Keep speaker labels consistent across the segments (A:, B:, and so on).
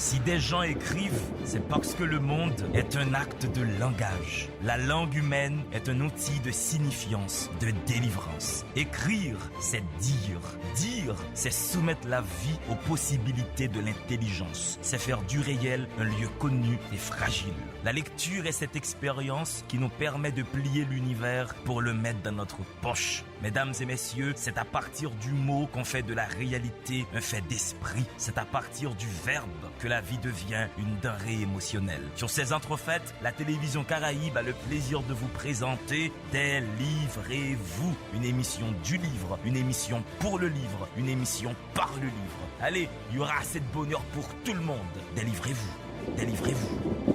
A: Si des gens écrivent, c'est parce que le monde est un acte de langage. La langue humaine est un outil de signifiance, de délivrance. Écrire, c'est dire. Dire, c'est soumettre la vie aux possibilités de l'intelligence. C'est faire du réel un lieu connu et fragile. La lecture est cette expérience qui nous permet de plier l'univers pour le mettre dans notre poche. Mesdames et messieurs, c'est à partir du mot qu'on fait de la réalité un fait d'esprit. C'est à partir du verbe que la vie devient une denrée émotionnelle. Sur ces entrefaites, la télévision Caraïbe a le plaisir de vous présenter Délivrez-vous, une émission du livre, une émission pour le livre, une émission par le livre. Allez, il y aura assez de bonheur pour tout le monde. Délivrez-vous, délivrez-vous.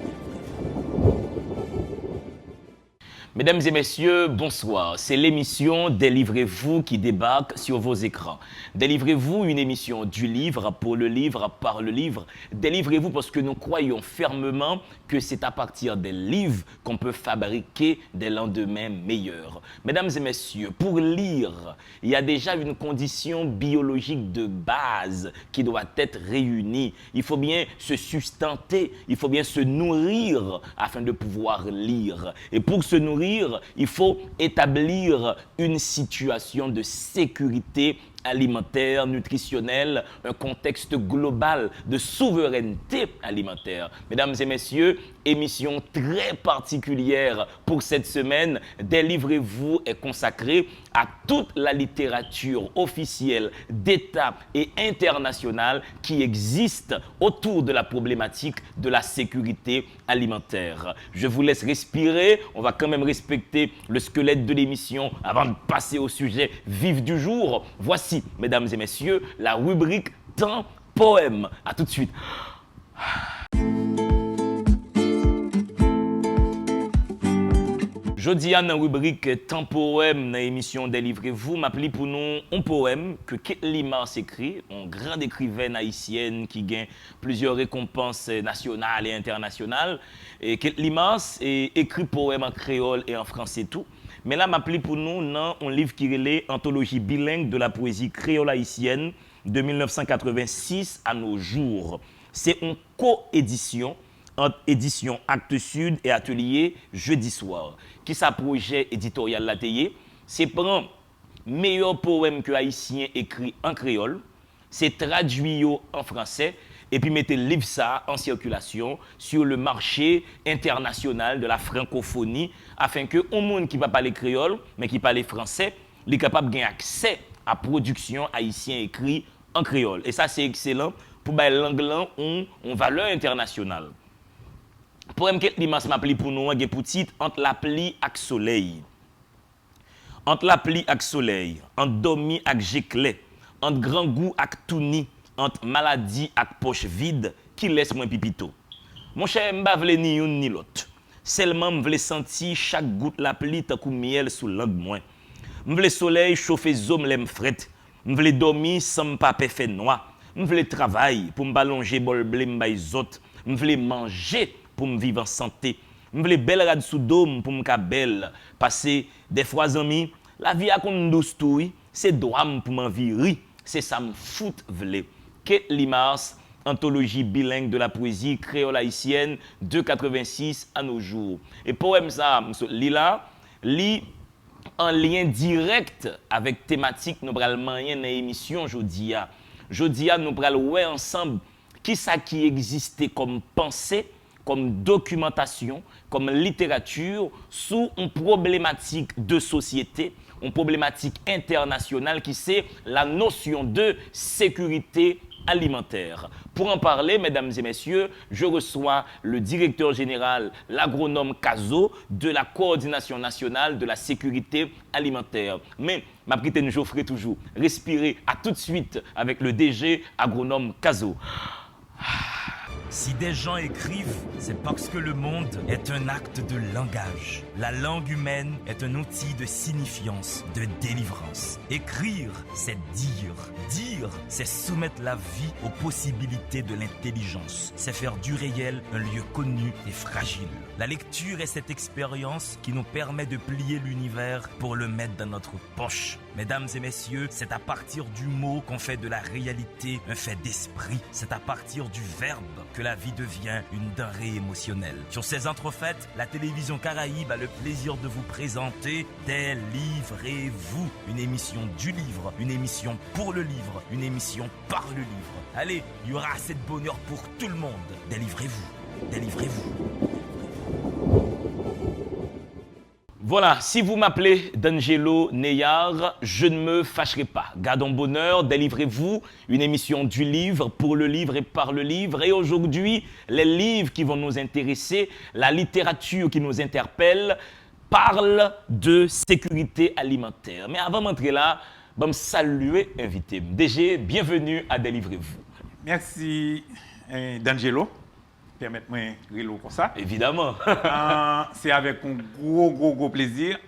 B: Mesdames et messieurs, bonsoir. C'est l'émission Délivrez-vous qui débarque sur vos écrans. Délivrez-vous, une émission du livre, pour le livre, par le livre. Délivrez-vous parce que nous croyons fermement que c'est à partir des livres qu'on peut fabriquer des lendemains meilleurs. Mesdames et messieurs, pour lire, il y a déjà une condition biologique de base qui doit être réunie. Il faut bien se sustenter, il faut bien se nourrir afin de pouvoir lire. Et pour se nourrir, il faut établir une situation de sécurité alimentaire, nutritionnelle, un contexte global de souveraineté alimentaire. Mesdames et messieurs, émission très particulière pour cette semaine. Délivrez-vous est consacrée à toute la littérature officielle d'État et internationale qui existe autour de la problématique de la sécurité alimentaire. Je vous laisse respirer. On va quand même respecter le squelette de l'émission avant de passer au sujet vif du jour. Voici, mesdames et messieurs, la rubrique Temps Poème. À tout de suite. Jodi à dans la rubrique Temps Poème dans l'émission Délivrez-vous, m'appli pour nous un poème que Ketli Mars écrit, une grande écrivaine haïtienne qui gagne plusieurs récompenses nationales et internationales. Et Ketli Mars écrit poème en créole et en français tout. Mais là, m'appli pour nous dans un livre qui est Anthologie bilingue de la poésie créole haïtienne de 1986 à nos jours. C'est une co-édition entre édition Actes Sud et Atelier Jeudi Soir. Qui sa projet éditorial la teye, c'est prendre meilleur poème que haïtien écrit en créole, c'est traduit en français et puis mettre le livre ça en circulation sur le marché international de la francophonie afin que un monde qui va parler créole mais qui parle français, est capable de gagner accès à production haïtien écrit en créole. Et ça c'est excellent pour que l'anglais ait une valeur internationale. Poème que l'immense m'appli pour nous, il pour titre Entre la pluie et le soleil. Entre la pluie et le soleil, entre dormi et j'éclais, entre grand goût et tout ni, entre maladie et poche vide, qui laisse moins pipito. Mon cher, m'ba vle ni yon ni l'autre. Seulement m'vle sentir chaque goutte la pluie tant kou miel sous langue moins. M'vle soleil chauffer zom l'aime fret. M'vle dormi sans m'pa fait noir. M'vle travail pour m'ballonger bol blé m'bay zot. M'vle manger pour me vivre en santé. Je veux belle rade sous dôme pour me belle. Passer des fois amis, la vie a comme douce touille, c'est droit pour m'envirer, c'est ça me fout vle. Ketli Mars, anthologie bilingue de la poésie créole haïtienne de 86 à nos jours. Et poème ça, lila, li en lien direct avec thématique nous pral moyen dans émission jodia. Jodia nous pral ouais ensemble qui ça qui existait comme pensée, comme documentation, comme littérature, sous une problématique de société, une problématique internationale qui c'est la notion de sécurité alimentaire. Pour en parler, mesdames et messieurs, je reçois le directeur général, l'agronome Cazo, de la Coordination nationale de la sécurité alimentaire. Mais, ma petite Geoffrey toujours, respirez à tout de suite avec le DG agronome Cazo.
A: Si des gens écrivent, c'est parce que le monde est un acte de langage. La langue humaine est un outil de signifiance, de délivrance. Écrire, c'est dire. Dire, c'est soumettre la vie aux possibilités de l'intelligence. C'est faire du réel un lieu connu et fragile. La lecture est cette expérience qui nous permet de plier l'univers pour le mettre dans notre poche. Mesdames et messieurs, c'est à partir du mot qu'on fait de la réalité un fait d'esprit. C'est à partir du verbe que la vie devient une denrée émotionnelle. Sur ces entrefaites, la télévision Caraïbe a le plaisir de vous présenter Délivrez-vous, une émission du livre, une émission pour le livre, une émission par le livre. Allez, il y aura assez de bonheur pour tout le monde. Délivrez-vous, délivrez-vous.
B: Voilà, si vous m'appelez D'Angelo Neyard, je ne me fâcherai pas. Gardons bonheur, délivrez-vous, une émission du livre, pour le livre et par le livre. Et aujourd'hui, les livres qui vont nous intéresser, la littérature qui nous interpelle, parle de sécurité alimentaire. Mais avant d'entrer là, je vais saluer l'invité. DG, bienvenue à Délivrez-vous.
C: Merci D'Angelo. Permettez-moi de rire comme ça.
B: Évidemment.
C: C'est avec un gros plaisir.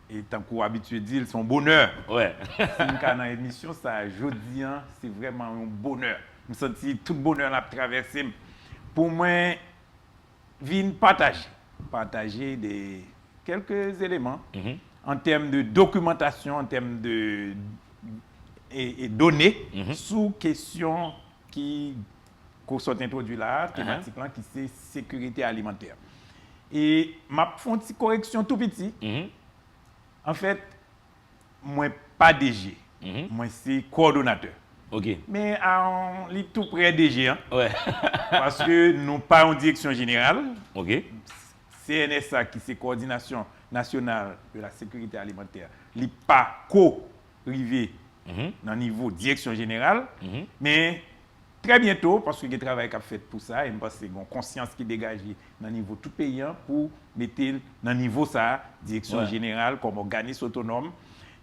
C: Et tant qu'on habitué de dire, c'est un bonheur.
B: Ouais.
C: Si nous avons une émission, ça, jeudi, c'est vraiment un bonheur. Je me sens tout le bonheur à traverser. Pour moi, venir partager quelques éléments en termes de documentation, en termes de données sous question qu'on soit introduit là, thématique là, qui c'est sécurité alimentaire. Et ma fais une petite correction tout petit. En fait, moi pas DG, moi c'est coordonnateur.
B: OK.
C: Mais on lit tout près DG, hein,
B: Ouais.
C: parce que nous pas en direction générale.
B: OK.
C: CNSA qui c'est coordination nationale de la sécurité alimentaire, il pas co-rivé dans le niveau direction générale, mais très bientôt, parce que le travail qu'a fait pour ça, et je pense que c'est une conscience qui dégage dans le niveau tout paysan pour mettre dans le niveau ça, direction générale comme organisme autonome.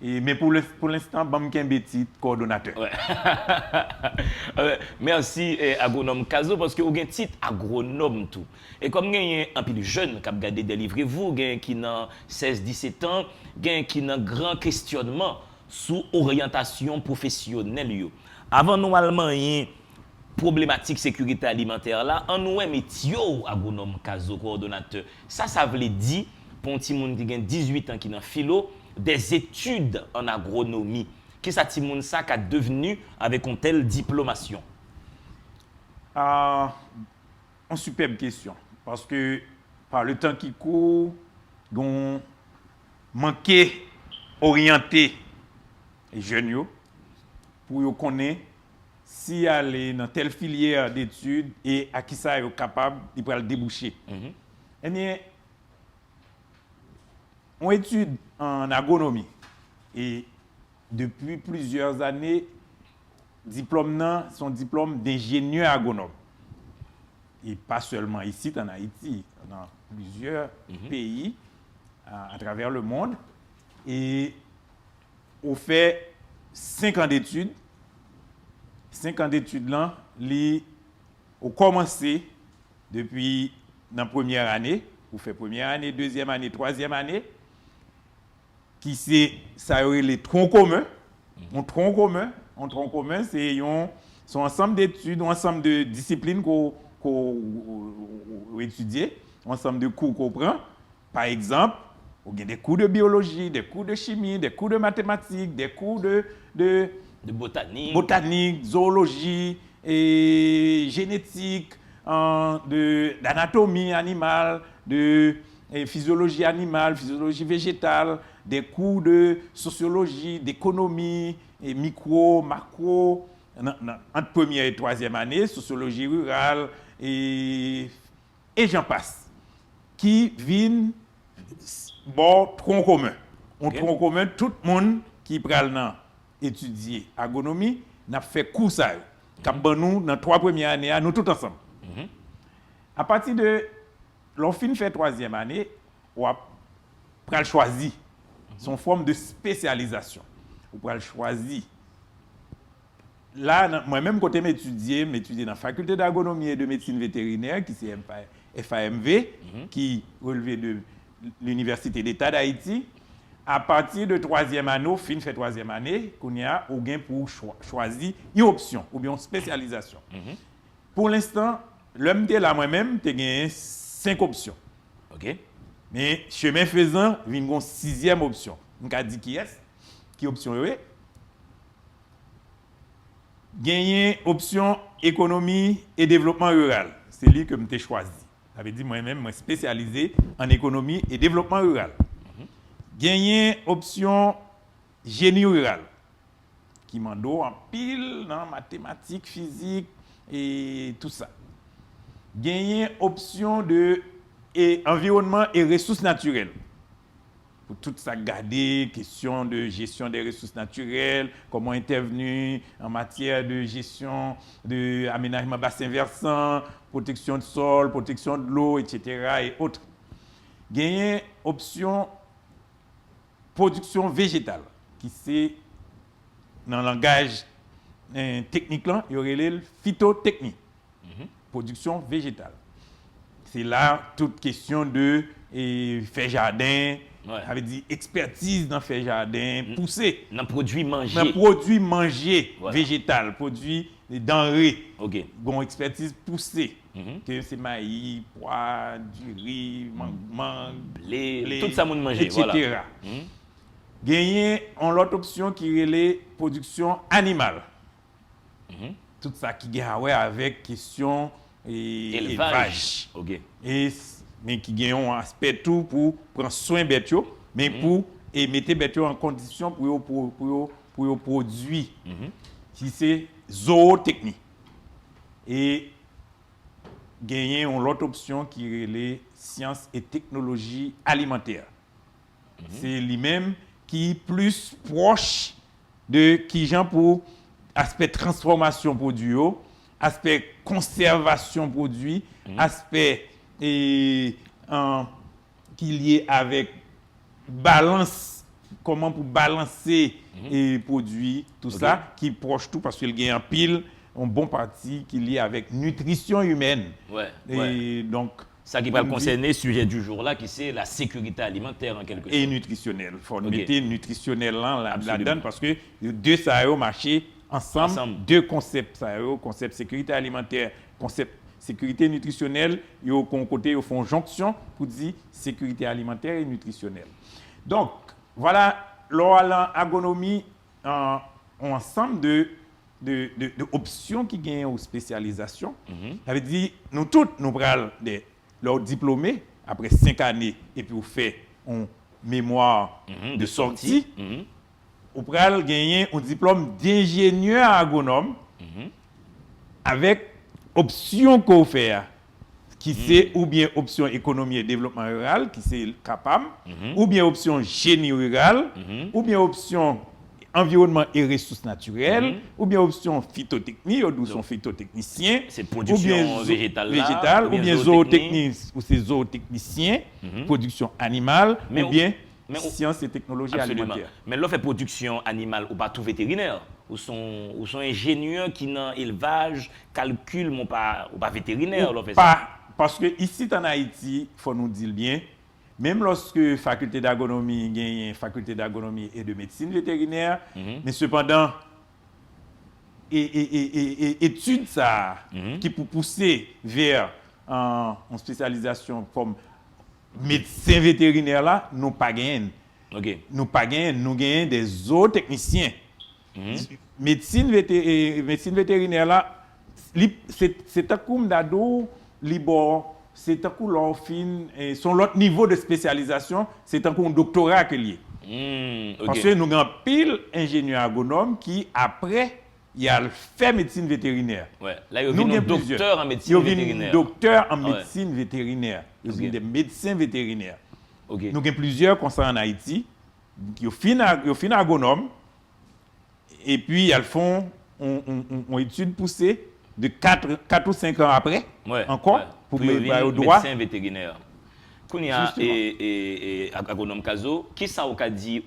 C: Mais pour l'instant, je suis un petit coordonnateur.
B: Ouais. Merci, agronome Kazo, parce que vous avez un titre agronome tout. Et comme vous avez un peu de jeunes qui ont regardé Délivrez-vous, qui ont 16-17 ans, qui ont un grand questionnement sur l'orientation professionnelle. Avant, normalement, il y a problématique sécurité alimentaire là, en nous métier agronome Kazo coordonnateur. Ça veut dire pour un petit monde qui a 18 ans qui dans philo des études en agronomie. Qui ça petit monde ça qu'a devenu avec une telle diplomation?
C: Une superbe question parce que par le temps qui court, on manquait orienter les jeunes pour connaître si aller dans telle filière d'études et à qui ça est capable de pouvoir le déboucher. Eh bien, on étude en agronomie et depuis plusieurs années, son diplôme d'ingénieur agronome. Et pas seulement ici, en Haïti, dans plusieurs pays à travers le monde. Et on fait 5 ans d'études. 5 ans d'études là, on commencé depuis la première année, on fait première année, deuxième année, troisième année, qui c'est ça les troncs communs. Un tronc commun, c'est un ensemble d'études, un ensemble de disciplines qu'on étudie, un ensemble de cours qu'on prend. Par exemple, on a des cours de biologie, des cours de chimie, des cours de mathématiques, des cours de botanique, zoologie, et génétique, d'anatomie animale, de physiologie animale, physiologie végétale, des cours de sociologie, d'économie, et micro, macro, entre première et troisième année, sociologie rurale, et j'en passe, qui viennent bon tronc commun. Un tronc commun, tout le monde qui prend étudier agronomie n'a fait cours ça. Nous dans 3 premières années, nous tous ensemble. À partir de l'on fait troisième année, on va choisir son forme de spécialisation. On va choisir. Là, moi-même, quand m'étudier dans la faculté d'agronomie et de médecine vétérinaire, qui c'est FAMV, qui relevait de l'Université d'État d'Haïti. À partir de troisième année, fait troisième année, qu'on y a au gain pour choisir une option ou bien une spécialisation. Pour l'instant, l'homme là moi-même, j'ai gagné 5 options.
B: OK.
C: Mais chemin faisant, il y a une sixième option. On a dit qui est? Qui option est? Gagner option économie et développement rural. C'est lui que je choisi. Ça veut dire moi-même, je suis spécialisé en économie et développement rural. Gagner option génie rural. Qui m'en donne en pile dans mathématiques, physique et tout ça. Gagner option de environnement et ressources naturelles. Pour tout ça garder, question de gestion des ressources naturelles, comment intervenir en matière de gestion de aménagement bassin versant, protection de sol, protection de l'eau, etc. et autres. Gagner option production végétale, qui c'est dans le langage technique là, il y aurait le phytotechnie, production végétale. C'est là toute question de faire jardin, ça veut dire expertise dans faire jardin, pousser.
B: Dans produit manger.
C: Dans produit manger végétal, produit denrées.
B: OK.
C: Bon expertise poussée. Que c'est maïs, pois, du riz, mangue,
B: blé, tout ça moun manger,
C: etc.
B: voilà.
C: Gagner en l'autre option qui est les production animale. Tout ça qui gagne avec question élevage.
B: OK.
C: Mais qui gagne un aspect tout pour prendre soin de bêtes, mais pour mettre bêtes en condition pour produire. Si c'est zootechnie. Et gagner une autre option qui est les sciences et technologies alimentaires. C'est lui-même qui est plus proche de qui gens pour aspect transformation produit, aspect conservation produit, aspect qui est lié avec balance, comment pour balancer et produits, tout ça, qui est proche tout parce qu'il y a un pile, un bon parti qui est lié avec nutrition humaine. Et donc,
B: ça qui va concerner le sujet du jour là, qui c'est la sécurité alimentaire en quelque sorte.
C: Et nutritionnelle. Il faut mettre nutritionnel là-dedans parce que deux ça ont marché ensemble. Deux concepts ça concept sécurité alimentaire, concept sécurité nutritionnelle, ils ont côté ils font jonction pour dire sécurité alimentaire et nutritionnelle. Donc voilà l'agronomie un ensemble de options qui gagnent aux spécialisations. Ça veut dire nous toutes nous prenons leurs diplômés après 5 années et puis on fait un mémoire de sortie. On prenons gagner un diplôme d'ingénieur agronome avec option qu'on fait qui c'est ou bien option économie et développement rural qui c'est CAPAM ou bien option génie rural ou bien option environnement et ressources naturelles, ou bien option phytotechnie, ou sont phytotechniciens,
B: c'est production
C: végétale, ou bien zootechnie, ou c'est zootechnicien, production animale, ou bien sciences et technologies alimentaires.
B: Mais là, fait production animale, ou pas tout vétérinaire, ou sont ingénieurs qui dans élevage, calcul, ou pas vétérinaire.
C: Parce que ici en Haïti, il faut nous dire bien, même lorsque faculté d'agronomie gagne faculté d'agronomie et de médecine vétérinaire, mais cependant études ça qui pour pousser vers en spécialisation comme médecin vétérinaire là, nous pas gagnent. Nous pas gagnent, nous gagnons des zootechniciens. Médecine vétérinaire là, c'est un coup d'ado libre. C'est un coup leur fin, son l'autre niveau de spécialisation, c'est un coup un doctorat que lié. Parce que nous avons pile ingénieur agronome qui après il a fait médecine vétérinaire.
B: Là il y a un docteur en médecine vétérinaire.
C: Docteur en médecine vétérinaire. Il y a des médecins vétérinaires. Nous avons plusieurs comme ça en Haïti qui ont fin agronome et puis ils font une étude poussée de 4 ou 5 ans après encore. Pour
B: le droit médecin vétérinaire. Kounia et agronome Kazo, qui ça a dit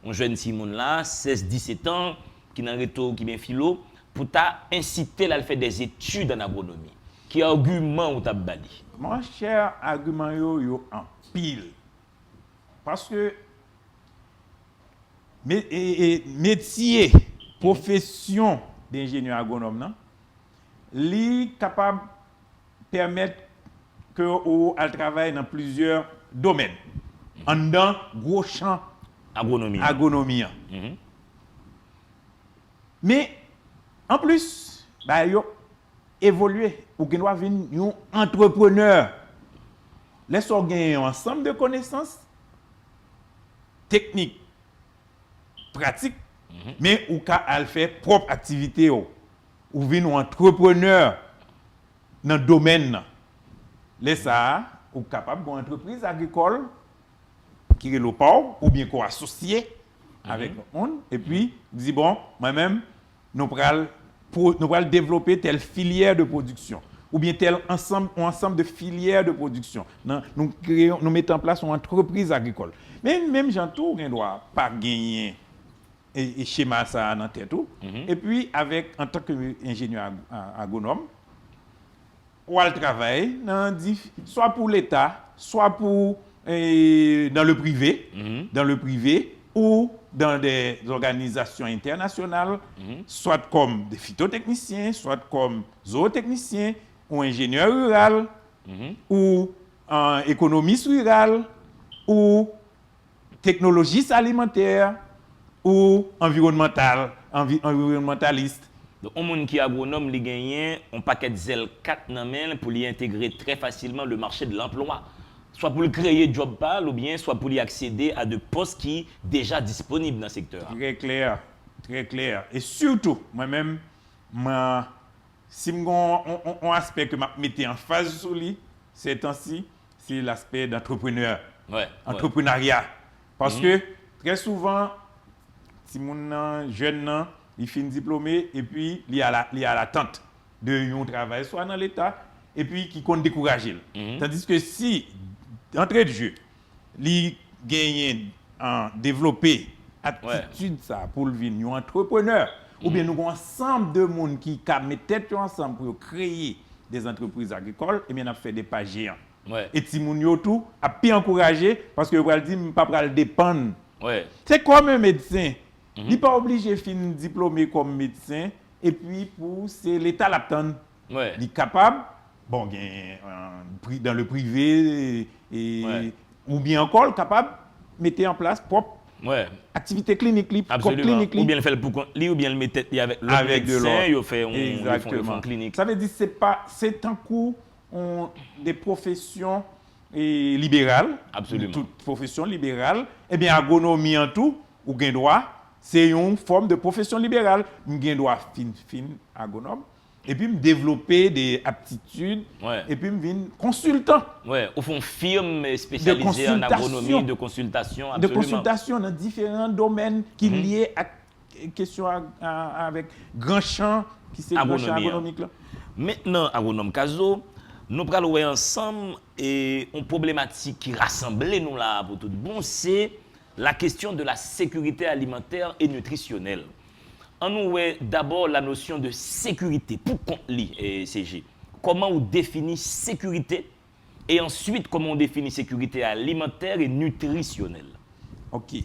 B: on jeune Simon là 16-17 ans qui dans réto qui bien philo pour t'a inciter à faire des études en agronomie. Qui argument ou t'a bali?
C: Mon cher argument yo en pile. Parce que métier, profession d'ingénieur agronome, li capable permettre que elle travaille dans plusieurs domaines. En dans gros champ agronomie. Mais en plus, bah yo évoluer ou que nous venir un entrepreneur. Laisse-nous gagner un ensemble de connaissances techniques, pratiques, mais ou ka al faire propre activité ou venir un entrepreneur dans le domaine. Laisse ça ou capable d'une entreprise agricole qui est le port ou bien qu'on associé avec le monde et puis dit bon moi-même nous allons développer telle filière de production ou bien tel ensemble de filières de production. Nous mettons en place une entreprise agricole. Mais même Jean-Tour ne doit pas gagner et schéma ça dans tête tout. Et puis avec en tant qu'ingénieur agronome ou al travail soit pour l'État, soit pour dans le privé ou dans des organisations internationales, soit comme des phytotechniciens, soit comme zootechniciens, ou ingénieurs rural, ou économistes rural, ou technologistes alimentaires, ou environnementaliste.
B: Donc, un monde qui est agronome, il gagne un paquet de zèle 4 dans main pour y intégrer très facilement le marché de l'emploi. Soit pour le créer job pal ou bien soit pour y accéder à de postes qui sont déjà disponibles dans le secteur.
C: Très clair, très clair. Et surtout, moi-même, si on aspect que je mettais en phase sur lui, ces temps-ci, c'est l'aspect d'entrepreneur, entrepreneuriat. Parce que très souvent, si mon jeune, il finit diplômé et puis il y a l'attente de un travail, soit dans l'État, et puis qui compte décourager. Tandis que si, entrée de jeu, il gagne en développer attitude ça pour devenir un entrepreneur, ou bien nous avons ensemble de monde qui mettent tête ensemble pour créer des entreprises agricoles, et bien on a fait des pas géants. Et si moun tout a pu encourager parce que vous dit pas pas dépendre. C'est comme un médecin. Il n'est pas obligé de finir diplômé comme médecin et puis pour c'est l'état l'attend. Il est capable bon dans le privé ou bien encore capable mettre en place propre activité clinique
B: clinique ou bien le fait pour lui ou bien le mettre avec le médecin il fait
C: une clinique. Ça veut dire c'est un coup des professions libérales.
B: Absolument.
C: Toute profession libérale, eh bien agronomie en tout ou gain droit, c'est une forme de profession libérale. Gain droit fin agronome et puis me développer des aptitudes et puis me devenir consultant.
B: Au fond firme spécialisée en agronomie de consultation absolument.
C: De consultation dans différents domaines qui liés à question avec grand champ qui c'est grand champ agronomique là.
B: Maintenant agronome Kazo, nous allons voir ensemble et une problématique qui rassemble nous là pour tout bon, c'est la question de la sécurité alimentaire et nutritionnelle. On nous voit d'abord la notion de sécurité pour compte et CG. Comment on définit sécurité et ensuite comment on définit sécurité alimentaire et nutritionnelle.
C: OK.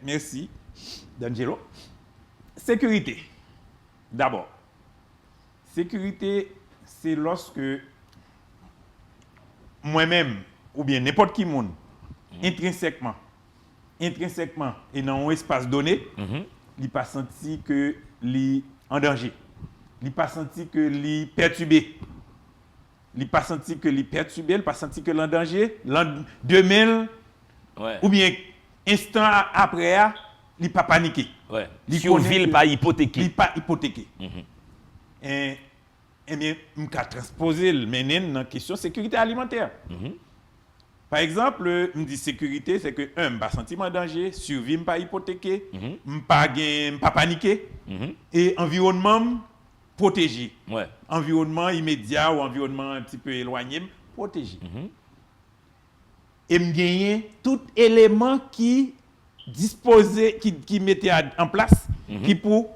C: Merci D'Angelo. Sécurité. D'abord. Sécurité, c'est lorsque moi-même, ou bien n'importe qui monde, intrinsèquement, et dans un espace donné, il pas senti que il en danger. Il pas senti que il perturbé. Il pas senti que il perturbé, il pas senti que l'en danger, demain ou bien instant après, il pas paniqué.
B: Survie pas hypothéqué.
C: Il pas hypothéqué. Eh bien, je vais transposer dans la question de sécurité alimentaire. Par exemple, je dis sécurité, c'est que, je ne pas sentir en danger, survie, je ne pas hypothéquer, je ne pas paniquer, et environnement protégé. Environnement immédiat ou environnement un petit peu éloigné, protégé. Et je gagne tout élément qui disposait, qui mettait en place, qui pour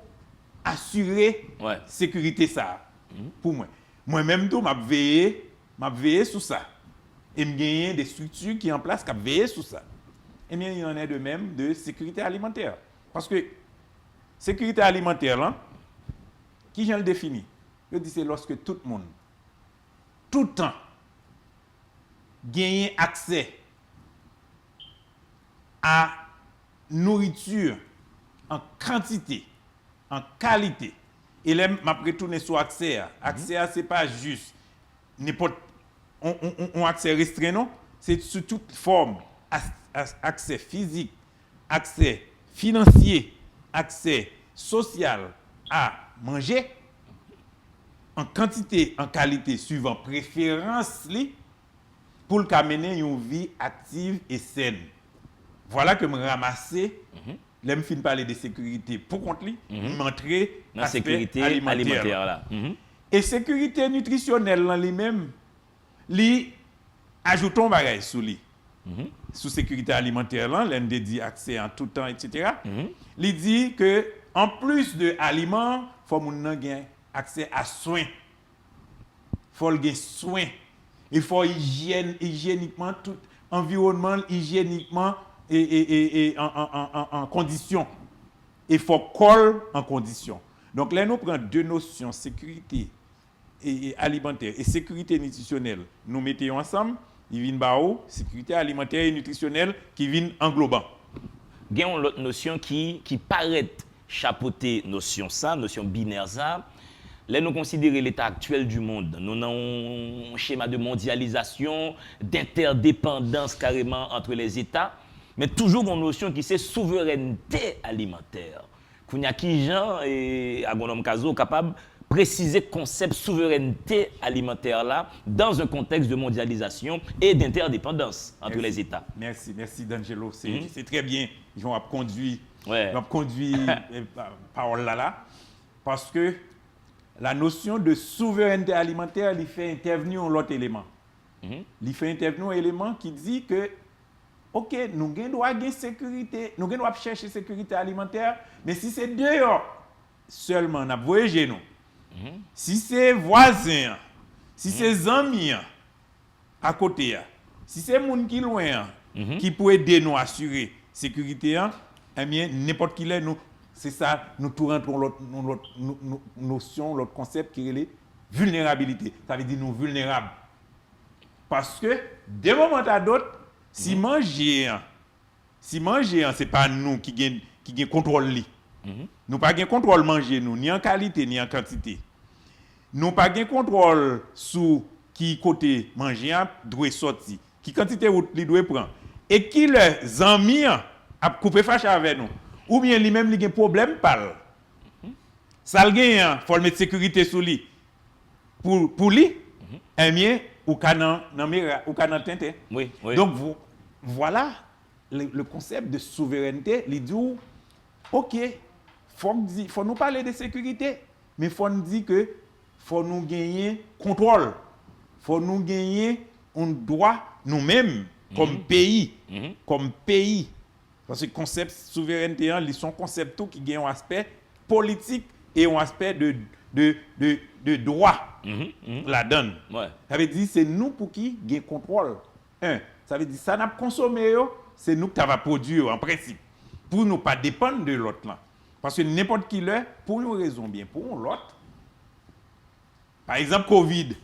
C: assurer la sécurité ça. Pour moi. Moi-même, je veille sur ça. Et je gagne des structures qui sont en place qui veillent sur ça. Et bien, il y en a de même de sécurité alimentaire. Parce que sécurité alimentaire, là, qui je le définis? Je dis c'est lorsque tout le monde, tout le temps, gagner accès à nourriture en quantité, en qualité. Et là, m'a retourné sur accès. Accès, c'est pas juste n'importe on accès restreint, non? C'est sous toute forme. Accès physique, accès financier, accès social à manger en quantité, en qualité, suivant préférence pour le mener une vie active et saine. Voilà que me ramasser, là me fin parler de sécurité pour contre lui, m'entrer
B: dans sécurité alimentaire là.
C: Et sécurité nutritionnelle là lui-même, lui ajoutons bagage sous lui. Sous sécurité alimentaire là, l'un dit accès en tout temps etc. Il dit que en plus de aliments, faut moun nan gen accès à soins. Faut le soins. Il faut hygiéniquement tout environnement hygiéniquement et en condition. Il faut colle en condition. Donc là nous prenons deux notions sécurité et alimentaire et sécurité nutritionnelle. Nous mettons ensemble, il vient bao sécurité alimentaire et nutritionnelle qui vient englobant.
B: Il y a une autre notion qui paraît chapeauter notion binaire ça. Là, nous considérons l'état actuel du monde. Nous avons un schéma de mondialisation, d'interdépendance carrément entre les États, mais toujours une notion qui c'est souveraineté alimentaire. Qu'on y a qui gens et agronom Kazo capable préciser concept souveraineté alimentaire là dans un contexte de mondialisation et d'interdépendance entre les États.
C: Merci D'Angelo, c'est très bien. Ils vont conduire parole là parce que la notion de souveraineté alimentaire il fait intervenir un autre élément. Il fait intervenir un élément qui dit que OK, nous doit gagner sécurité, nous doit chercher sécurité alimentaire, mais si c'est dehors seulement on a voyagé nous. Si c'est voisin, si c'est amis à côté, si c'est moun qui loin qui peut aider nous assurer sécurité, eh bien n'importe qui là nous c'est ça nous tout rentrons l'autre notion, l'autre concept qui est la vulnérabilité. Ça veut dire nous vulnérables. Parce que de moment à d'autres si manger c'est pas nous qui gagne contrôle li. Nous pas gain contrôle manger nous ni en qualité ni en quantité. Nous pas gain contrôle sur qui côté manger doit sortir, qui quantité route li doit prendre et qui les amis a couper fâche avec nous ou bien lui même li gain problème parle. Ça le gain faut mettre sécurité sur lui. Pour lui eh bien ou canan ou canan tintin.
B: Oui.
C: Donc voilà le concept de souveraineté, il dit OK, faut nous parler de sécurité, mais faut nous dire que faut nous gagner contrôle. Faut nous gagner un droit nous-mêmes comme pays, Parce que le concept souveraineté, ils sont concepts qui ont un aspect politique et un aspect de droit la donne. Ça veut dire c'est nous pour qui gagne contrôle. Ça veut dire ça n'a pas consommé, c'est nous qui va produire en principe pour ne pas dépendre de l'autre là. Parce que n'importe qui là pour une raison bien pour l'autre. Par exemple Covid,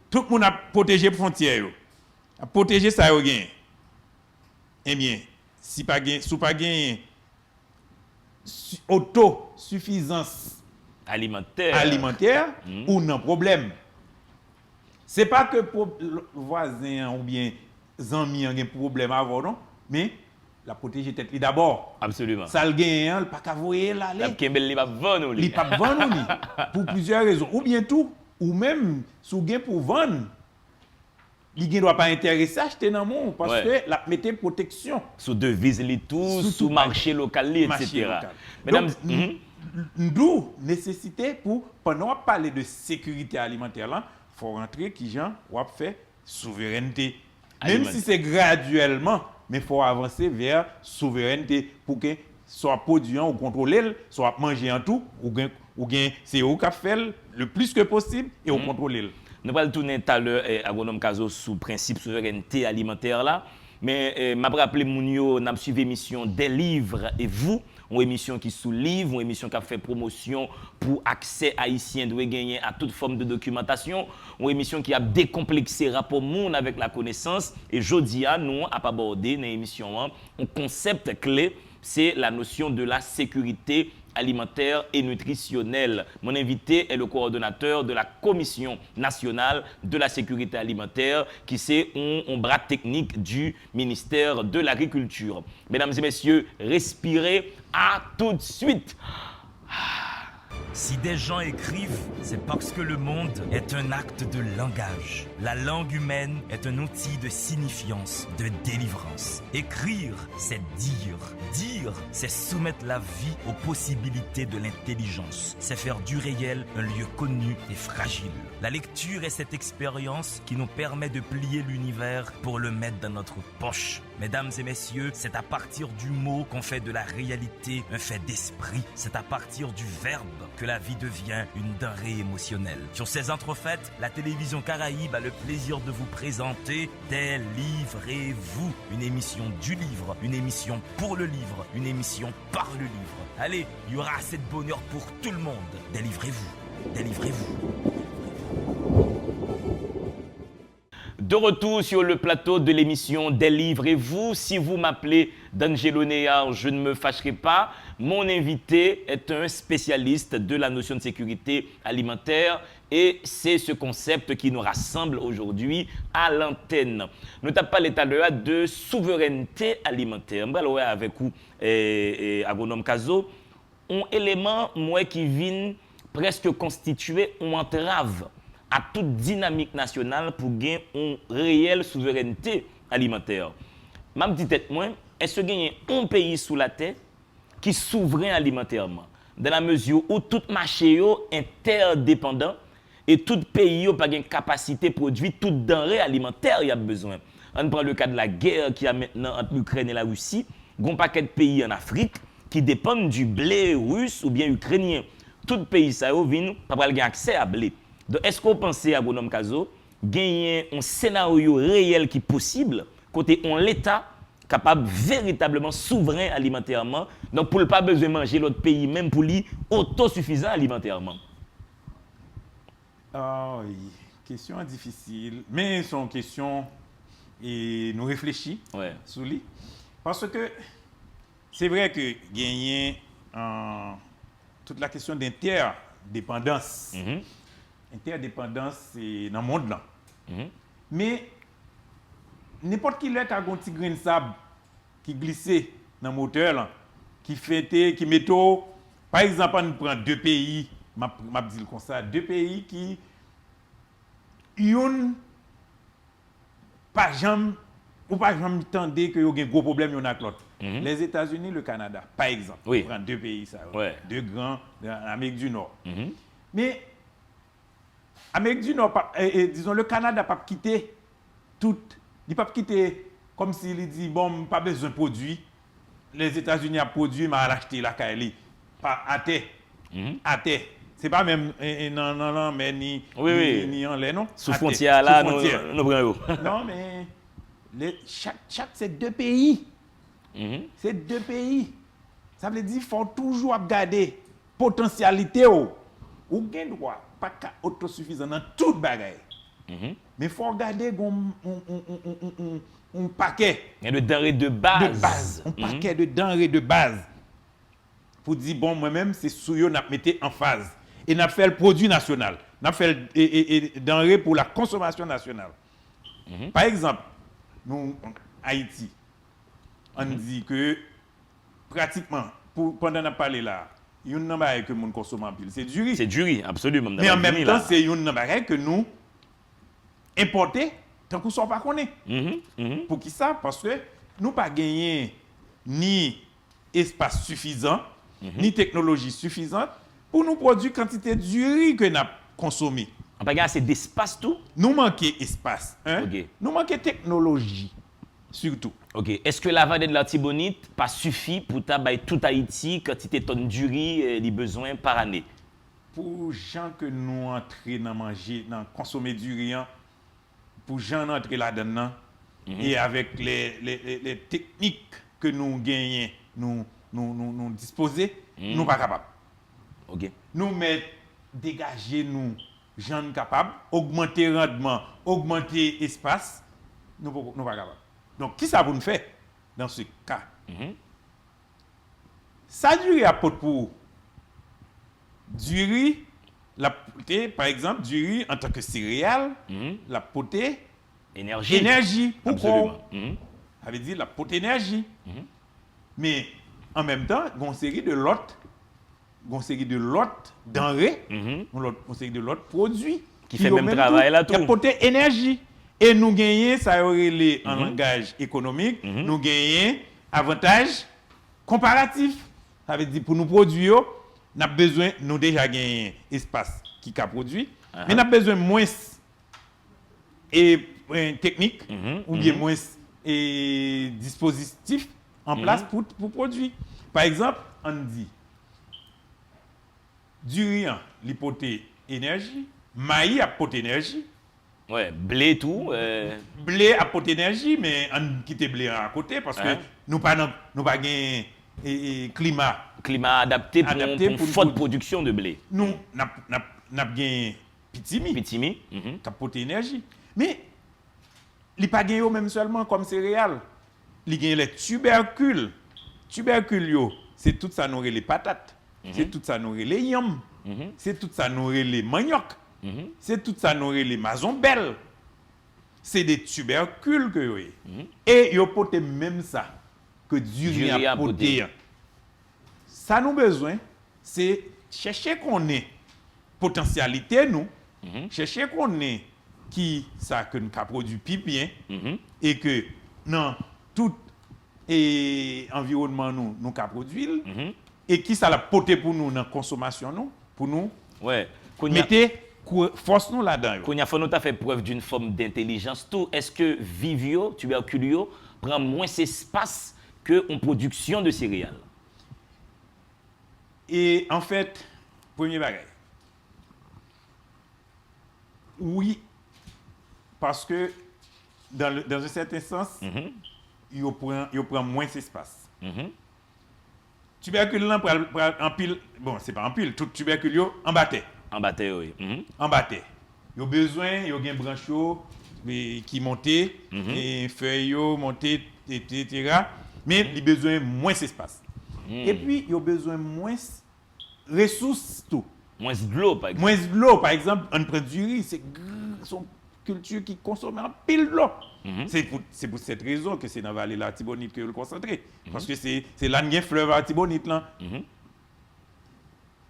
C: tout le monde a protégé les frontières, a protégé ça yo gain. Eh bien, si pas gain autosuffisance alimentaire ou non problème. C'est pas que voisin ou bien amis ont un problème avant non, mais la protéger tête d'abord.
B: Absolument.
C: Ça le gain, pas qu'à voyer là.
B: La kembel li pas vendre li.
C: Li pas vendre li pour plusieurs raisons ou bien tout ou même sous gain pour vendre. Il ne doit pas intéresser acheter dans mon parce que la mettait protection
B: sous devise li tout sous marché local li, etc.
C: Mesdames, d'où nécessité pour pendant parler de sécurité alimentaire là, faut rentrer qui gens ou fait souveraineté. Même si c'est graduellement, mais faut avancer vers souveraineté pour que soit produit ou contrôler, soit manger en tout ou gain c'est au qu'a fait le plus que possible et au contrôler.
B: Nous allons tourner tout à l'heure agronome Kazo sous principe souveraineté alimentaire là, mais m'a rappelé Mounio n'a suivi l'émission des livres et vous une émission qui sous livre, une émission qui a fait promotion pour accès haïtien doit gagner à toute forme de documentation, une émission qui a décomplexé rapport monde avec la connaissance. Et jeudi, nous avons abordé dans l'émission un concept clé, c'est la notion de la sécurité alimentaire et nutritionnelle. Mon invité est le coordonnateur de la Commission nationale de la sécurité alimentaire, qui c'est un bras technique du ministère de l'Agriculture. Mesdames et messieurs, respirez à tout de suite.
A: Si des gens écrivent, c'est parce que le monde est un acte de langage. La langue humaine est un outil de signifiance, de délivrance. Écrire, c'est dire. Dire, c'est soumettre la vie aux possibilités de l'intelligence. C'est faire du réel un lieu connu et fragile. La lecture est cette expérience qui nous permet de plier l'univers pour le mettre dans notre poche. Mesdames et messieurs, c'est à partir du mot qu'on fait de la réalité un fait d'esprit. C'est à partir du verbe que la vie devient une denrée émotionnelle. Sur ces entrefaites, la télévision Caraïbe a le plaisir de vous présenter Délivrez-vous, une émission du livre, une émission pour le livre, une émission par le livre. Allez, il y aura assez de bonheur pour tout le monde. Délivrez-vous, délivrez-vous.
B: De retour sur le plateau de l'émission Délivrez-vous. Si vous m'appelez D'Angelo Néard, je ne me fâcherai pas. Mon invité est un spécialiste de la notion de sécurité alimentaire et c'est ce concept qui nous rassemble aujourd'hui à l'antenne. Nous n'avons pas l'état de souveraineté alimentaire. Je vais avec vous, agronome Kazo, un élément moi, qui vient presque constituer une entrave à toute dynamique nationale pour gagner une réelle souveraineté alimentaire. Ma petite tête, est-ce qu'il y a un pays sous la terre qui est souverain alimentairement, dans la mesure où tout marché est interdépendant et tout pays n'a pas de capacité de produire toute denrée alimentaire il y a besoin. On prend le cas de la guerre qui a maintenant entre l'Ukraine et la Russie. Il y a un paquet de pays en Afrique qui dépendent du blé russe ou bien ukrainien. Tout pays ça vient pas avoir accès à blé. Donc, est-ce qu'on pense, agronome Kazo, gagner un scénario réel qui est possible, côté on l'État capable véritablement souverain alimentairement, donc pour ne pas besoin de manger l'autre pays, même pour lui autosuffisant alimentairement?
C: Ah oui, question difficile, mais son question et nous réfléchissons sur lui. Parce que c'est vrai que gagner toute la question d'interdépendance. Interdépendance, c'est dans le monde là. Mais n'importe qui là qui a un petit grain de sable qui glisse dans le moteur là, qui fait, qui met par exemple, on prend deux pays, m'a dit comme ça, deux pays qui yon pas jamais ou pas jamais entendre que y a un gros problème yon avec l'autre. Les États-Unis, le Canada, par exemple. On prend deux pays ça, deux grands en Amérique du Nord. Mais Amérique du Nord, disons, le Canada n'a pas quitté tout. Il n'a pas quitté comme s'il dit, bon, pas besoin de produits. Les États-Unis ont produit, mais acheté la Kaili. Pas à terre. À terre. Ce n'est pas même non, mais ni en l'air, non?
B: Sous frontière là, nous prenons.
C: Non, mais chaque c'est deux pays. C'est deux pays. Ça veut dire qu'il faut toujours regarder potentialité ou gain droit. Pas autosuffisant dans toute bagaille. Mais il faut regarder un paquet
B: de denrées de base.
C: Un paquet de denrées de base. Pour dire, bon, moi-même, c'est sous yo n'a metté en phase. Et n'a fait le produit national. N'a fait denrées pour la consommation nationale. Par exemple, nous, Haïti, on dit que pratiquement, pendant qu'on a parlé là, il y a un nombre que nous consommons en pile. C'est du riz.
B: C'est du riz, absolument.
C: Mais en même temps, c'est un nombre que nous importons tant qu'on ne soit pas connaît. Pour qui ça? Parce que nous n'avons pas gagné ni espace suffisant, ni technologie suffisante pour nous produire quantité du riz que nous avons consommé.
B: On n'a pas gagné assez d'espace tout?
C: Nous manquons espace.
B: Okay.
C: Nous manquons technologie. Surtout.
B: Ok. Est-ce que la vallée de l'Artibonite pas suffit pour tabailler tout Haïti quantité de tonnes du riz les besoins par année?
C: Pour gens que nous entrons dans manger, dans consommer du riz, pour gens entrer là-dedans et avec les techniques que nous gagnons, nous nous disposer, nous pas capables.
B: OK.
C: Nous mettre, dégager nous, gens capables, augmenter rendement, augmenter espace, nous pas capables. Donc, qui ça vous nous fait dans ce cas? Ça du riz apporte pour du riz, la potée, par exemple, du riz en tant que céréale, la potée, énergie. Pourquoi? Ça veut dire la potée énergie. Mais en même temps, il y a une série de lots, denrées, une série de lots produits
B: qui fait même travail là tout.
C: Qui apportent énergie. Et nous gagnons, ça aurait les en langage économique, nous gagnons avantage comparatif. Ça veut dire pour nous produire, nous avons besoin, nous déjà gagné espace qui a produit, mais nous avons besoin moins et technique ou bien moins et dispositif en place pour produire. Par exemple, on dit du riz, l'hypothèse énergie, maïs apporte énergie.
B: Ouais, blé tout.
C: Blé apporte énergie, mais on quitte blé à côté parce que nous pas gagné climat
B: adapté pour une forte production de blé.
C: Nous n'a gagné pitimi qui apporte énergie. Mais il pas gagné même seulement comme céréales. Il gagne les tubercules. Tubercules c'est tout ça nourrit les patates. C'est tout ça nourrit les yams. C'est tout ça nourrit les manioc. C'est tout ça nourrit les mazombelles. C'est des tubercules que vous et vous portez même ça que du riz à poter. Ça nous besoin, c'est chercher qu'on ait potentialité nous, chercher qu'on ait qui ça que nous avons produit plus bien et que dans tout environnement nous avons produit et qui ça la poter pour nous dans la consommation nous, pour nous mettez force nous là-dedans.
B: Quand il faut nous fait preuve d'une forme d'intelligence, tout est-ce que vivio, tuberculio prend moins d'espace que en production de céréales?
C: Et en fait, premier bagage. Oui, parce que dans un certain sens, il prend moins d'espace. Tubercule en pile, bon, c'est pas en pile, tout tubercule en bâté.
B: En bâté, oui.
C: En bâté. Il y a besoin, il y a un branche qui montent, et feuilles montées, etc. Mais il a besoin de moins d'espace. Et puis, il y a besoin de moins de ressources. Tout.
B: Moins de l'eau, par exemple.
C: Moins de l'eau, par exemple, on prend du riz, c'est une culture qui consomme un pile de l'eau. C'est pour cette raison que c'est dans la vallée de la Tibonite que le concentré. Parce que c'est là qu'il y a un fleuve à Tibonite.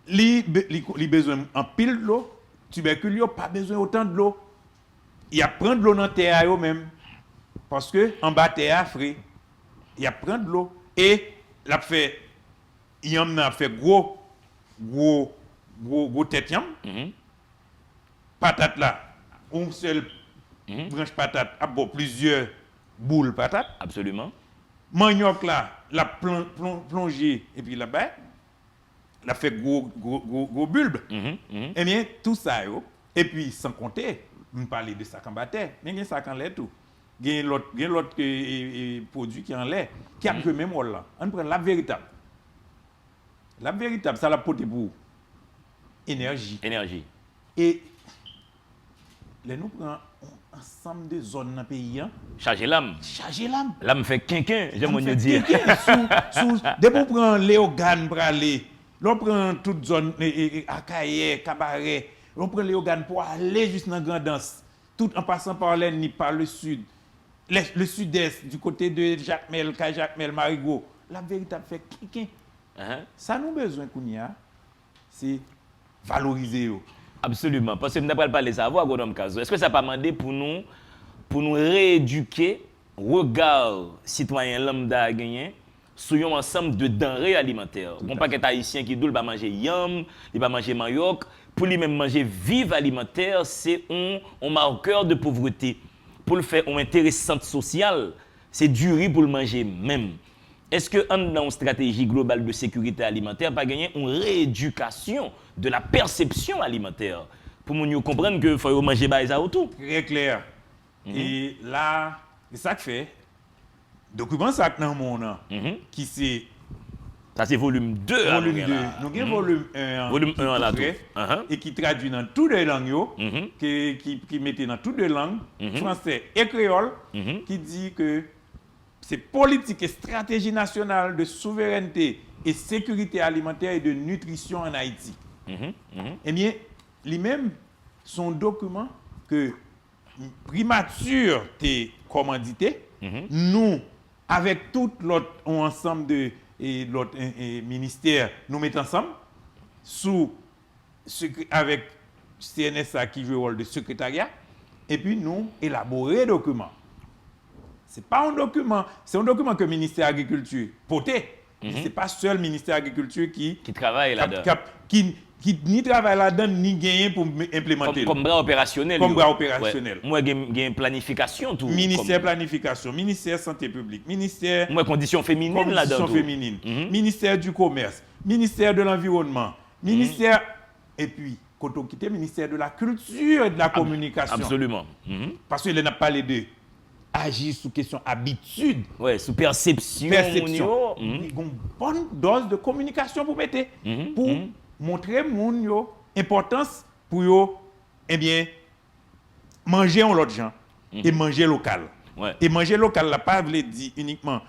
C: Il a besoin en pile de l'eau, tubercule n'a pas besoin autant de l'eau. Il y a prendre de l'eau dans la terre même. Parce que en bas terre frais. Il y a prendre de l'eau. Et il y a fait gros tête yam. Patate là, une seule branche patate a plusieurs boules patate.
B: Absolument.
C: Manioc là, la plongée et puis là-bas, la fait gros bulbe. Eh bien, tout ça, et puis sans compter, on parle de sac en bataille, mais il y a sac en lait tout. Il y a l'autre produit qui est en lait, qui a le même rôle là. On prend la véritable. La véritable, ça la porte pour énergie. Et là, nous prenons un ensemble de zones dans le pays.
B: Charger l'âme. L'âme fait quinquin, j'aime mieux dire.
C: Dès qu'on prend Léogane pour aller, on prend toute zone, Akaye, Cabaret, on prend Léogane pour aller juste dans la Grandance, tout en passant par l'Enni, par le sud, le sud-est, du côté de Jacmel, Jacmel, Marigot. La véritable fait quinquin. Ça nous besoin qu'on y a, c'est valoriser.
B: Absolument. Parce que nous n'avons pas les savoirs, est-ce que ça n'a pas demandé pour nous rééduquer, regard citoyen lambda à gagner, sur un ensemble de denrées alimentaires. On pas qu'un haïtien qui doit manger yam, il va manger manioc, pour lui même manger vive alimentaire, c'est un marqueur de pauvreté. Pour le faire une intéressante sociale, c'est du riz pour le manger même. Est-ce que dans une stratégie globale de sécurité alimentaire, pas gagner une rééducation de la perception alimentaire pour nous comprendre que faut manger ça autour?
C: Très clair. Et là, c'est ça que fait document ça dans le monde qui c'est
B: Ça, c'est volume 2.
C: Volume 2. Nous avons volume 1.
B: Volume 1 là tout.
C: Et qui traduit dans toutes les langues, qui mettait dans toutes les langues, français et créole, qui dit que c'est politique et stratégie nationale de souveraineté et sécurité alimentaire et de nutrition en Haïti. Eh bien, lui-même, son document que primature t'es commandité, nous, avec tout l'autre ensemble de l'autre ministère, nous mettons ensemble, avec CNSA qui joue le rôle de secrétariat, et puis nous élaborer le document. Ce n'est pas un document, c'est un document que le ministère de l'Agriculture portait. Ce n'est pas seul le ministère de l'Agriculture qui
B: travaille là-dedans.
C: Qui ni travaille là-dedans, ni gagne pour implémenter.
B: Comme bras opérationnel.
C: Comme bras opérationnel.
B: Ouais. Moi, il y a une planification. Tout,
C: ministère planification, ministère santé publique, ministère...
B: Moi, conditions féminines là-dedans.
C: Conditions féminines, ministère du commerce, ministère de l'environnement, ministère... Et puis, quand on quitte, ministère de la culture et de la communication.
B: Absolument.
C: Parce qu'il n'a pas les deux. Agir sous question habitude.
B: Ouais, sous perception.
C: Perception. Il y a une bonne dose de communication pour mettre. Pour montrer mon importance pour yo, eh bien, manger en l'autre gens et manger local.
B: Ouais.
C: Et manger local, la pas veut dire uniquement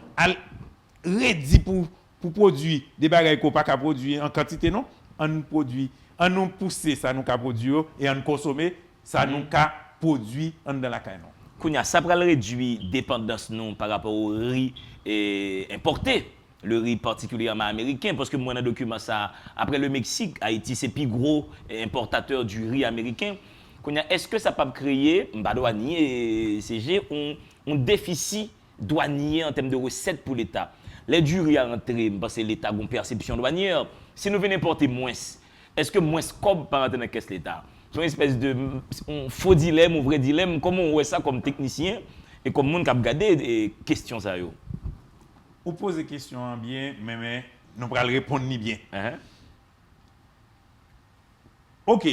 C: ready pour produire des bagages qu'on pas qu'à produire en quantité non, on produit, on nous pousser ça nous qu'à produire et on consommer ça nous qu'à produire en dans la caille non.
B: Kounya, ça va réduire dépendance non par rapport au riz importé. Le riz particulièrement américain, parce que moi, dans le document, ça, après le Mexique, Haïti, c'est le plus gros importateur du riz américain. Est-ce que ça peut créer, douanier et CG, un déficit douanier en termes de recettes pour l'État? Les du riz à rentrer, parce que l'État a une perception douanière. Si nous venons importer moins, est-ce que moins comme par rentrer dans la caisse l'État? C'est une espèce de faux dilemme ou vrai dilemme. Comment on voit ça comme technicien et comme monde qui a regardé des questions ça yo?
C: Vous posez des questions bien, mais nous allons répondre ni bien. OK.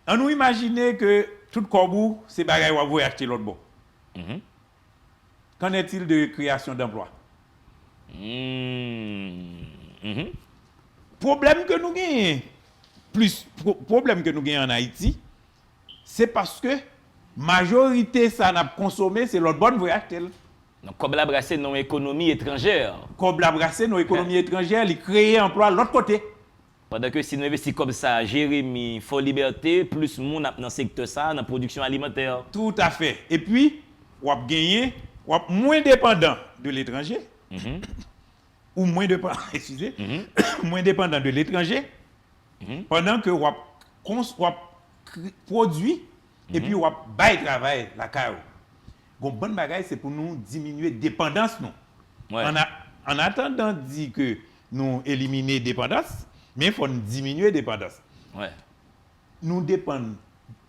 C: On nous imagine que tout Kobou, c'est bagaille ou vous acheter l'autre bon. Qu'en est-il de création d'emplois? Problème que nous gagnons, problème que nous gagnons en Haïti, c'est parce que majorité ça n'a consommé, c'est l'autre bonne vous acheter.
B: Donc, comme la brasser nos économies étrangères.
C: Comme la brasser nos économies étrangères, il crée emploi de l'autre côté.
B: Pendant que si nous investissons comme ça, Jérémy, Fort Liberté, plus monde dans le secteur ça, dans la production alimentaire.
C: Tout à fait. Et puis, on va gagner, on va moins dépendant de l'étranger, ou moins dépendant, excusez, moins dépendant de l'étranger, pendant que on va produire, et puis on va bailler travail la carrière. Bon, bonne bagaille, c'est pour nous diminuer la dépendance. Non? Ouais. En attendant de dire que nous éliminer la dépendance, mais il faut diminuer la dépendance.
B: Ouais.
C: Nous dépendons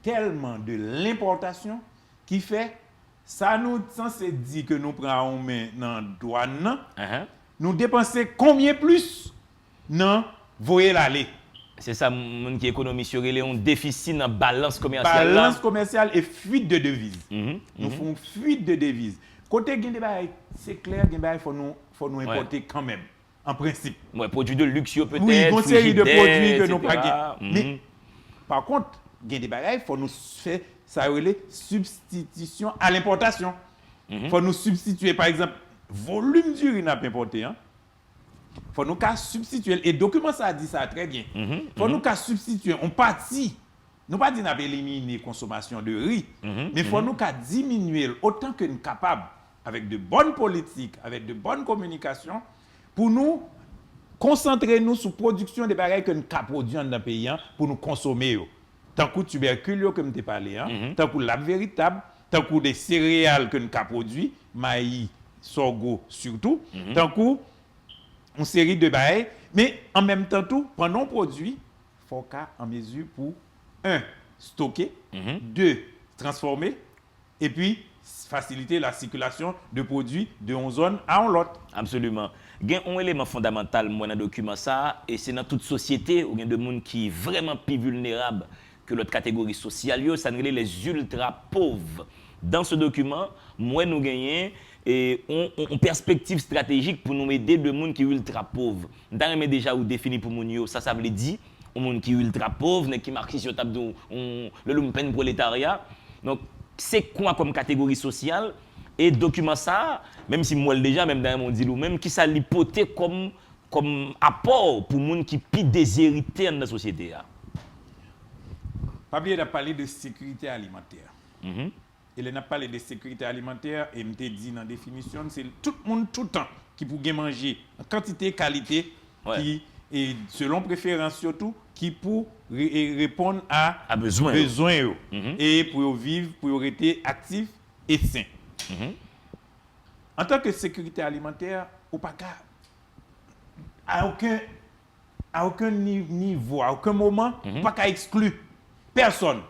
C: tellement de l'importation qui fait, ça nous censé dire que nous prenons main dans la douane, nous dépensons combien plus dans voyer l'aller.
B: C'est ça, mon qui économie sur un déficit dans la balance commerciale.
C: Balance commerciale et fuite de devises. Nous faisons fuite de devises. Côté Guinée, c'est clair, Guinée, faut nous importer quand même, en principe.
B: Ouais, produits de luxe peut-être.
C: Oui, une série de produits que nous pas. Mais par contre, Guinée, il faut nous faire ça substitution à l'importation. Il faut nous substituer, par exemple, volume du riz n'a pas importé. Il faut nous substituer, et le document ça dit ça très bien. Il faut nous substituer, on partit, nous pas dire qu'on a éliminé la consommation de riz, mais il faut nous diminuer autant que nous sommes capables, avec de bonnes politiques, avec de bonnes communications, pour nous concentrer nous sur la production des bagages que nous produisons dans le pays, pour nous consommer. Tant que tubercules que nous avons parlé, tant que la véritable, tant que des céréales que nous produisons, maïs, sorgho surtout, tant que une série de bails, mais en même temps tout, pendant produit, il faut qu'à en mesure pour 1. Stocker, 2. Transformer, et puis faciliter la circulation de produits d'une zone à une autre.
B: Absolument. Il y a un élément fondamental moi, dans le document, ça, et c'est dans toute société où il y a des gens qui sont vraiment plus vulnérables que l'autre catégorie sociale, yo, ça nous les ultra pauvres. Dans ce document, moi nous gagnons et on perspective stratégique pour nous aider de monde qui est ultra pauvre. Dans mais déjà ou défini pour moun yo, ça veut dire au monde qui est ultra pauvre, qui marxiste sur table le lumpen prolétariat. Donc c'est quoi comme catégorie sociale et document ça, même si moi déjà même dans mon dit même qui ça l'hypothèse comme apport pour monde qui pi déshérité dans la société.
C: Pas oublier de parler de sécurité alimentaire.
B: Mhm.
C: Et là, on a parlé de sécurité alimentaire et je dit dans la définition, c'est tout le monde tout le temps qui peut manger en quantité, qualité,
B: Ouais.
C: qui, et selon préférence surtout, qui peut répondre à
B: besoin.
C: besoins
B: Mhm.
C: et pour vivre, pour rester actif et sain.
B: Mhm.
C: En tant que sécurité alimentaire, au pas à aucun niveau, à aucun moment, pas qu'à exclure personne.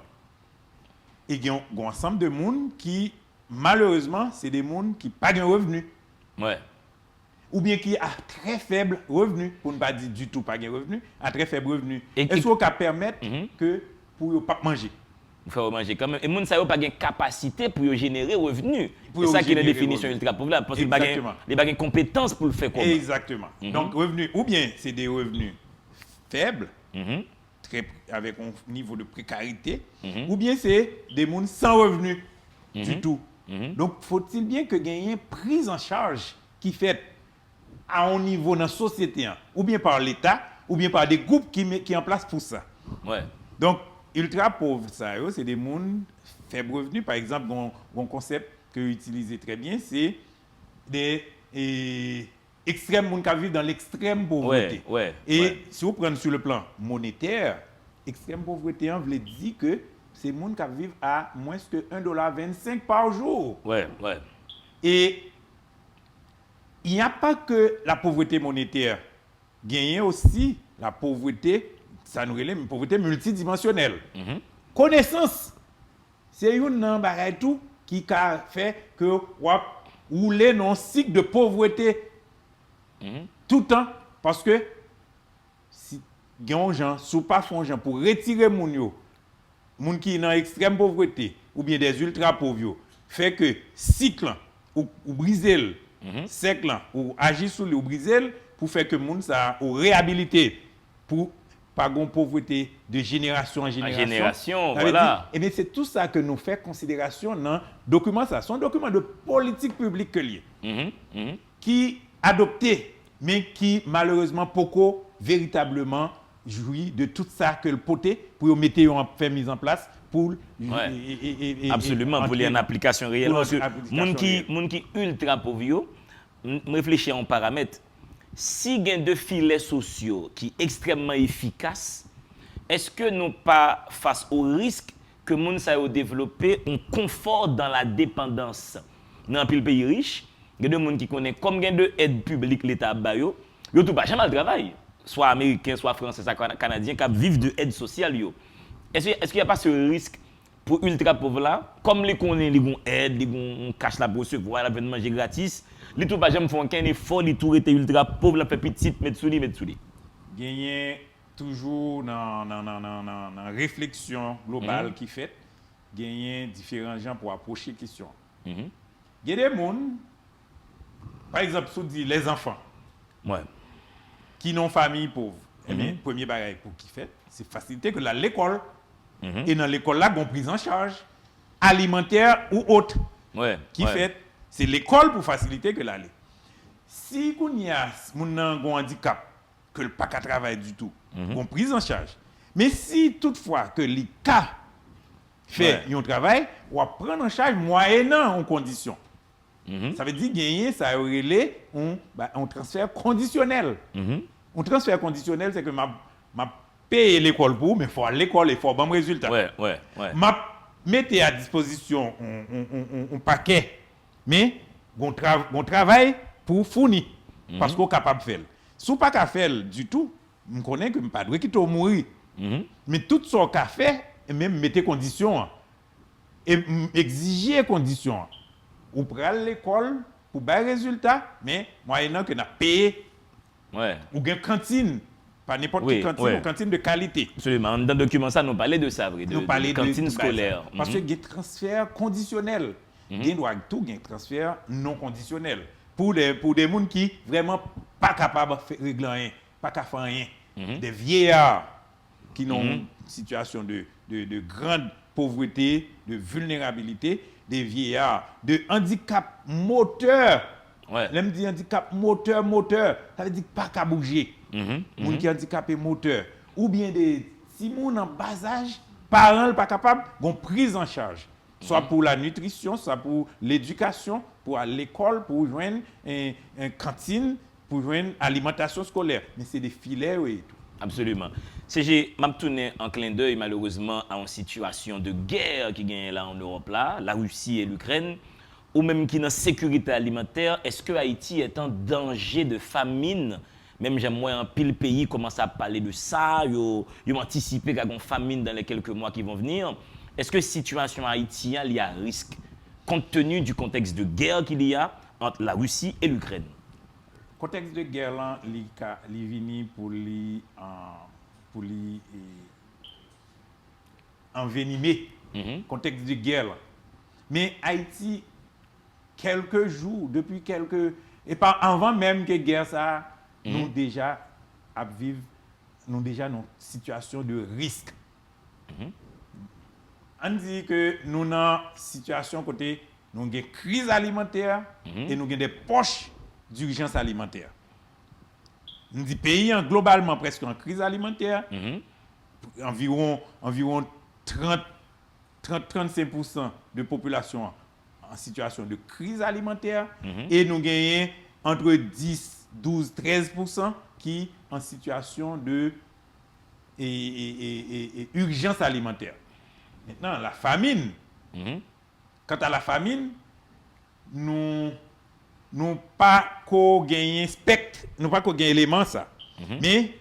C: Et il y a un ensemble de monde qui, malheureusement, c'est des gens qui n'ont pas de revenus.
B: Ouais.
C: Ou bien qui a très faible revenu, pour ne pas dire du tout pas de revenus, à très faible revenu.
B: Et
C: Est-ce qu'on peut permettre que pour ne pas manger?
B: Vous faire manger quand même. Et moun sa yo pas de capacité pour yo générer revenu.
C: Pour
B: C'est ça
C: yo
B: qui est la
C: générer
B: définition
C: revenu.
B: ultra pauvre là parce qu'il
C: Exactement.
B: n'y a pas de compétences pour le faire comme.
C: Exactement. Donc, revenus, ou bien c'est des revenus faibles,
B: Mhm.
C: avec un niveau de précarité, ou bien c'est des gens sans revenus du tout. Donc, faut-il bien que gagner une prise en charge qui fait à un niveau dans la société, hein, ou bien par l'État, ou bien par des groupes qui en place pour ça.
B: Ouais.
C: Donc, ultra pauvres, ça, c'est des gens faibles revenus. Par exemple, un concept que j'utilise très bien, c'est des extrêmes gens qui vivent dans l'extrême pauvreté.
B: Ouais.
C: Et si vous prenez sur le plan monétaire, extrême pauvreté, on veut dire que c'est des gens qui vivent à moins que $1,25 par jour.
B: Ouais.
C: Et il n'y a pas que la pauvreté monétaire. Il y a aussi la pauvreté, ça nous relève une pauvreté multidimensionnelle. Connaissance, c'est une bagage tout qui a fait que vous roulez dans un cycle de pauvreté tout le temps. Parce que si les gens ne pas font gens pour retirer les gens qui sont dans l'extrême pauvreté ou bien des ultra pauvres, fait que cycle ou briser sec là ou agir sur le ou briser pour faire que les gens ça ou réhabiliter pour pas une pauvreté de génération en génération.
B: Voilà.
C: Et bien c'est tout ça que nous faisons considération dans le document. Ça, c'est un document de politique publique que lié, qui adopté, mais qui malheureusement beaucoup véritablement jouit de tout ça que le poté pour mettre en mise en place pour
B: absolument pour une application réelle. Parce que moun qui ultra pauvre, réfléchir en paramètres. Si il y a deux filets sociaux qui sont extrêmement efficaces, est-ce que nous pas face au risque que moun sa yo développer un confort dans la dépendance? Dans le pays riche, il y a des gens qui connaissent comme il y a de aide publique l'État ba yo tout pas jamais le travail, soit américain, soit français, soit canadien qui vivent de aide sociale yo. Est-ce qu'il n'y a pas ce risque pour ultra pauvres là, comme les connaissent, les aide, les cash la pour recevoir, la manger gratis, les tout pas jamais font aucun effort, les tout étaient ultra pauvres, la fait petite, mettre sous lui.
C: Gagner toujours dans la réflexion globale qui fait, gagner différents gens pour approcher la question. Il y a des gens, par exemple, si on dit les enfants, qui n'ont famille pauvre, eh bien, premier bagage pour qui fait, c'est faciliter que l'école, et dans l'école là, on prise en charge alimentaire ou autre, qui fait, c'est l'école pour faciliter que l'aller. Si on y a un handicap, que le pas qu'à travailler du tout, on prise en charge. Mais si toutefois que les cas fait un travail, on va prendre en charge moyennant en condition. Ça veut dire gagner, ça aurait un transfert conditionnel. Un transfert conditionnel, c'est que ma paye l'école pour, mais il faut à l'école et il faut un bon résultat. Ma mettez à disposition un paquet, mais on travaille pour fournir, parce qu'on est capable de faire. Si on n'est pas capable de faire du tout, on connaît que je ne pas qui peut mourir. Mais tout ce qu'on fait, même mettez conditions, et exiger conditions. Ou prendre l'école pour faire résultat, mais moyennant que nous payé, ou une cantine Pas n'importe
B: Oui,
C: quelle cantine,
B: ouais.
C: une cantine de qualité.
B: Absolument. Dans le document, ça, nous parlait de ça, vrai,
C: Nous parler
B: de cantine
C: de
B: scolaire.
C: Parce que il y a transfert conditionnel. Il y a tout un transfert non conditionnel. Pour des gens qui vraiment pas capables de régler rien, pas capables de faire rien. Des vieillards qui ont une situation de grande pauvreté, de vulnérabilité, des vieillards, de handicap moteur.
B: Ouais.
C: L'aime dit handicap moteur, ça veut dire pas qu'à bouger. Moun qui handicapé moteur. Ou bien des si moun en bas âge, parents pas capable, gon prise en charge. Soit pour la nutrition, soit pour l'éducation, pour aller à l'école, pour joindre une cantine, pour joindre alimentation scolaire. Mais c'est des filets et tout.
B: Absolument. CG, m'a tourné en clin d'œil malheureusement à une situation de guerre qui gagne là en Europe là, la Russie et l'Ukraine, ou même qui dans sécurité alimentaire. Est-ce que Haïti est en danger de famine? Même j'aime moins un pile pays commence à parler de ça, ils ont anticipé qu'il y a une famine dans les quelques mois qui vont venir. Est-ce que la situation haïtienne il y a risque compte tenu du contexte de guerre qu'il y a entre la Russie et l'Ukraine?
C: Contexte de guerre là, li vini pour li envenimer. Contexte de guerre là. Mais Haïti quelques jours depuis quelques et pas avant même que guerre ça nous déjà à vivre nous déjà dans une situation de risque. On dit que nous dans une situation côté nous avons une crise alimentaire et nous avons des poches d'urgence alimentaire. Nous dit pays globalement presque en crise alimentaire. Environ 30-35% de population en situation de crise alimentaire et nous gagnons entre 10, 12, 13% qui en situation de urgence alimentaire. Maintenant, la famine. Quant à la famine, nous pas qu'au gagner spectre, nous pas qu'au gagner élément ça. Mais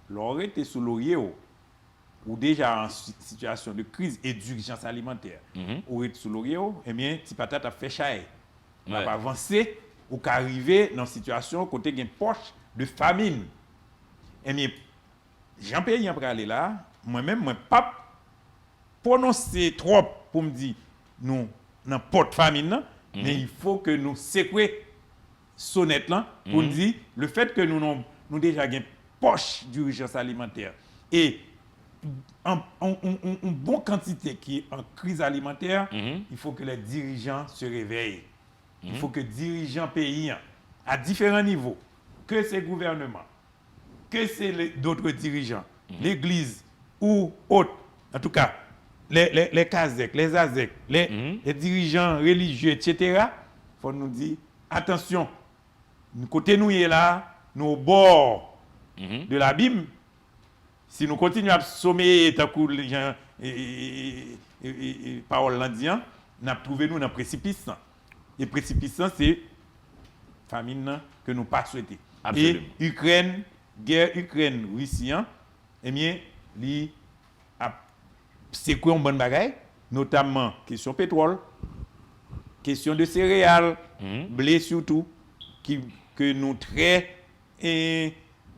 C: l'aurait été sous laurier ou déjà en situation de crise et d'urgence alimentaire. Ou être sous laurier, eh bien, petit patate a fait chaille. On va avancer ou qu'arriver dans une situation côté une poche de famine. Eh bien, Jean-Pierre après aller là, moi-même moi pas prononcer trop pour me dire nous dans porte famine mais il faut que nous secouer sonnette là pour dire le fait que nous déjà une poche d'urgence alimentaire et une bonne quantité qui est en crise alimentaire, il faut que les dirigeants se réveillent. Il faut que les dirigeants pays à différents niveaux, que ces gouvernements, que c'est d'autres dirigeants, l'Église ou autres, en tout cas, les Kazek, les Azek, les dirigeants religieux, etc., il faut nous dire, attention, côté nous est là, nous au bord de l'abîme, si nous continuons à sommer tant que les gens parole l'indien, nous avons trouvé nous dans le précipice. Et le précipice, c'est la famine que nous pas souhaité. Et Ukraine, guerre Ukraine-Russie, eh bien, c'est quoi une bonne bagaille, notamment question pétrole, question de céréales, blé surtout, que nous très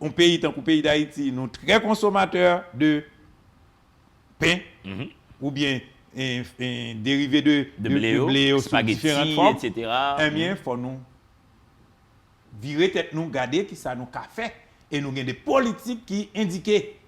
C: un pays tant que le pays d'Haïti, nous très consommateurs de pain ou bien dérivés de blé sous différentes formes,
B: etc.
C: Eh bien, il faut nous virer tête, nous garder qui ça nous a fait et nous avons des politiques qui indiquent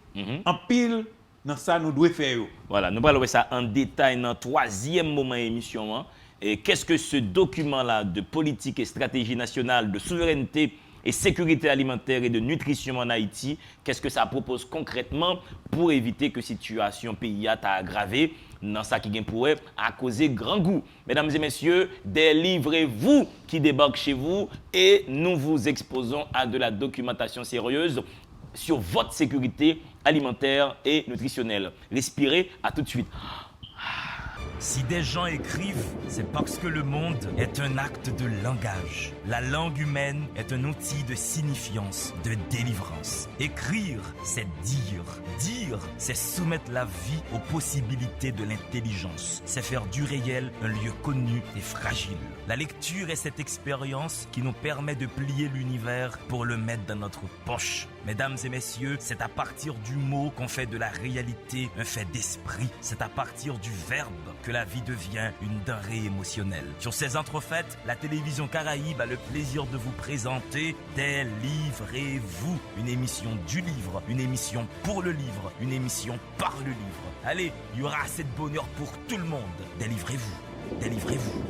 C: en pile dans ça nous devons faire.
B: Voilà, nous parlons de ça en détail dans le troisième moment de l'émission. Et qu'est-ce que ce document-là de politique et stratégie nationale de souveraineté et sécurité alimentaire et de nutrition en Haïti, qu'est-ce que ça propose concrètement pour éviter que la situation pays a aggravé dans ça qui pourrait à causer grand goût. Mesdames et messieurs, délivrez-vous qui débarque chez vous et nous vous exposons à de la documentation sérieuse sur votre sécurité alimentaire et nutritionnelle. Respirez, à tout de suite.
A: Si des gens écrivent, c'est parce que le monde est un acte de langage. La langue humaine est un outil de signifiance, de délivrance. Écrire, c'est dire. Dire, c'est soumettre la vie aux possibilités de l'intelligence. C'est faire du réel un lieu connu et fragile. La lecture est cette expérience qui nous permet de plier l'univers pour le mettre dans notre poche. Mesdames et messieurs, c'est à partir du mot qu'on fait de la réalité un fait d'esprit. C'est à partir du verbe que la vie devient une denrée émotionnelle. Sur ces entrefaites, la télévision Caraïbe a le plaisir de vous présenter Délivrez-vous, une émission du livre, une émission pour le livre, une émission par le livre. Allez, il y aura assez de bonheur pour tout le monde. Délivrez-vous, délivrez-vous.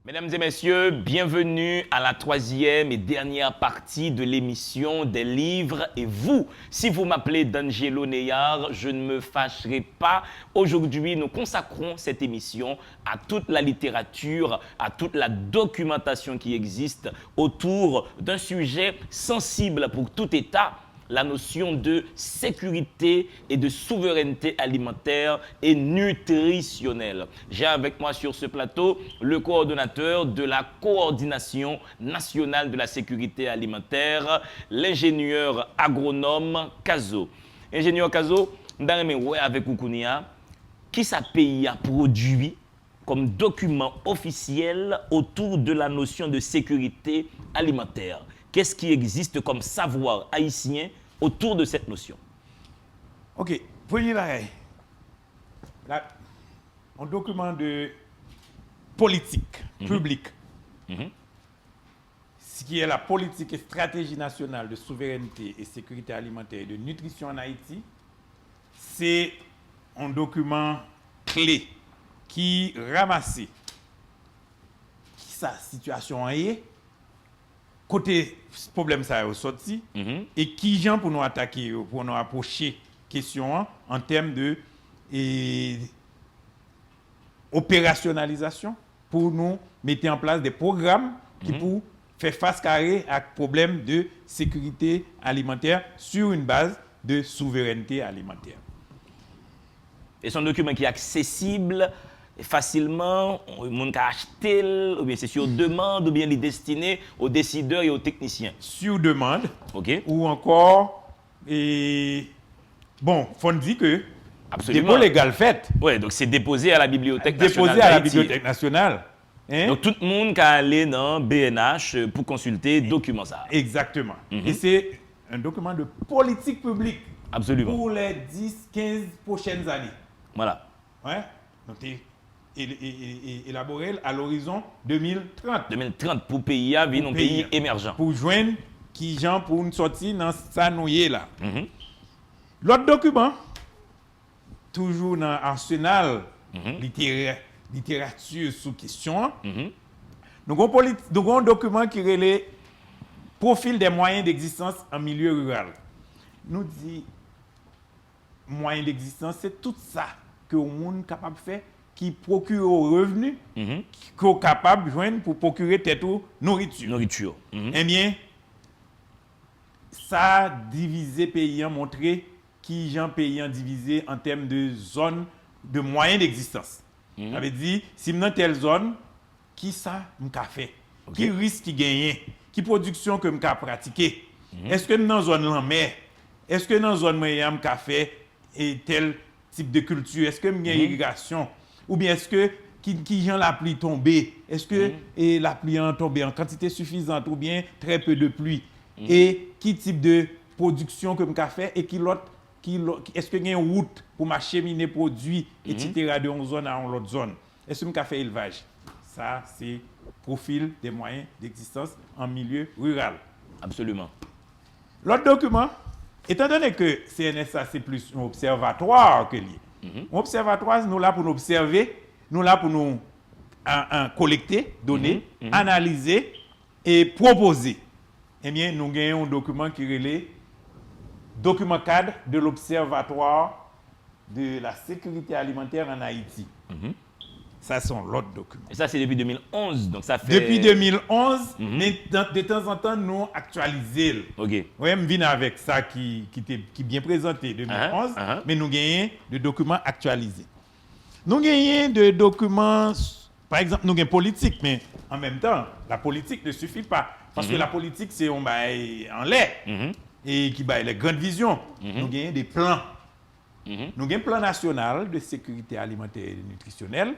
B: Mesdames et messieurs, bienvenue à la troisième et dernière partie de l'émission des livres et vous. Si vous m'appelez D'Angelo Neyard, je ne me fâcherai pas. Aujourd'hui, nous consacrons cette émission à toute la littérature, à toute la documentation qui existe autour d'un sujet sensible pour tout État, la notion de sécurité et de souveraineté alimentaire et nutritionnelle. J'ai avec moi sur ce plateau le coordonnateur de la coordination nationale de la sécurité alimentaire, l'ingénieur agronome Kazo. Ingénieur Kazo, avec Koukounia, qui ça pays a produit comme document officiel autour de la notion de sécurité alimentaire? Qu'est-ce qui existe comme savoir haïtien autour de cette notion?
C: Ok, premier bagage. Un document de politique publique, ce qui est la politique et stratégie nationale de souveraineté et sécurité alimentaire et de nutrition en Haïti, c'est un document clé qui ramasse qui sa situation est, côté problème ça est sorti, et qui gens pour nous attaquer, pour nous approcher question en termes de opérationnalisation, pour nous mettre en place des programmes qui pour faire face carré à problème de sécurité alimentaire sur une base de souveraineté alimentaire.
B: Et c'est un document qui est accessible facilement, le monde peut acheter, ou bien c'est sur demande, ou bien il est destiné aux décideurs et aux techniciens?
C: Sur demande,
B: ou
C: encore, bon, il faut dire que dépôt légal fait.
B: Oui, donc c'est déposé à la Bibliothèque nationale.
C: Déposé à la Bibliothèque nationale.
B: Hein? Donc tout le monde peut aller dans BNH pour consulter le document ça.
C: Exactement. Et c'est un document de politique publique.
B: Absolument.
C: Pour les 10-15 prochaines années.
B: Voilà.
C: Ouais. Donc élaboré à l'horizon 2030.
B: 2030 pour pays à vivre un pays émergent.
C: Pour joindre qui gens pour une sortie dans sa nouille là. L'autre document, toujours dans l'arsenal littérature sous question. Donc un document qui relève profil des moyens d'existence en milieu rural. Nous dit moyens d'existence, c'est tout ça que le monde est capable de faire qui procure aux revenus, qui est capable de joindre pour procurer tête ou nourriture. Eh bien, ça a divisé pays, montré qui gens payants divisé en termes de zones de moyens d'existence. Ça veut dire, si dans telle zone, qui ça m'a fait, qui risque qui gagne, qui production que m'a pratiquer. Est-ce que dans zone en mer, est-ce que dans zone moyen m'a fait et tel type de culture, est-ce que m'a irrigation ou bien est-ce que qui gens la pluie tombée, est-ce que la pluie en tombée en quantité suffisante ou bien très peu de pluie et qui type de production que m'a fait et est-ce que il y a une route pour m'acheminer produits etc. de une zone à une autre zone. Est-ce que m'a fait élevage? Ça c'est profil des moyens d'existence en milieu rural.
B: Absolument.
C: L'autre document, étant donné que CNSA c'est plus un observatoire que lié. Un observatoire, nous là pour nous observer, nous là pour nous collecter, donner, analyser et proposer. Eh bien, nous gagnons un document qui relève document cadre de l'observatoire de la sécurité alimentaire en Haïti. Ça, c'est l'autre document.
B: Et ça, c'est depuis 2011. Donc ça fait...
C: Depuis 2011, mais de temps en temps, nous actualisons. Oui, je viens avec ça qui est bien présenté 2011, mais nous gagnons des documents actualisés. Nous gagnons des documents, par exemple, nous gagnons politique, mais en même temps, la politique ne suffit pas. Parce que la politique, c'est on bail en l'air et qui bail les grandes visions. Nous gagnons des plans. Nous avons un plan national de sécurité alimentaire et nutritionnelle,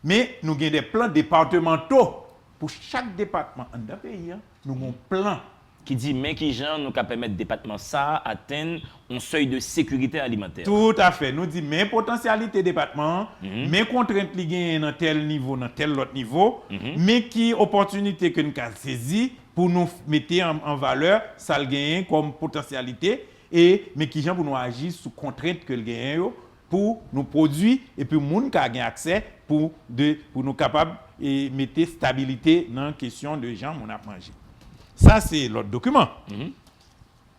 C: mais nous avons des plans départementaux pour chaque département dans le pays, nous avons un plan.
B: Qui dit, mais qui genre nous permettre département ça atteindre un seuil de sécurité alimentaire.
C: Tout à fait. Nous disons, mais potentialité département, mais contraintes qui gagnent dans tel niveau, dans tel autre niveau, mais qui opportunité que nous avons saisi pour nous mettre en valeur, ça le gagne comme potentialité, mais qui genre pour nous agir sous contrainte que le gagne pour nous produire et puis monde qui a gain accès pour nous capable et mettre stabilité dans la question de gens on a mangé. Ça c'est l'autre document.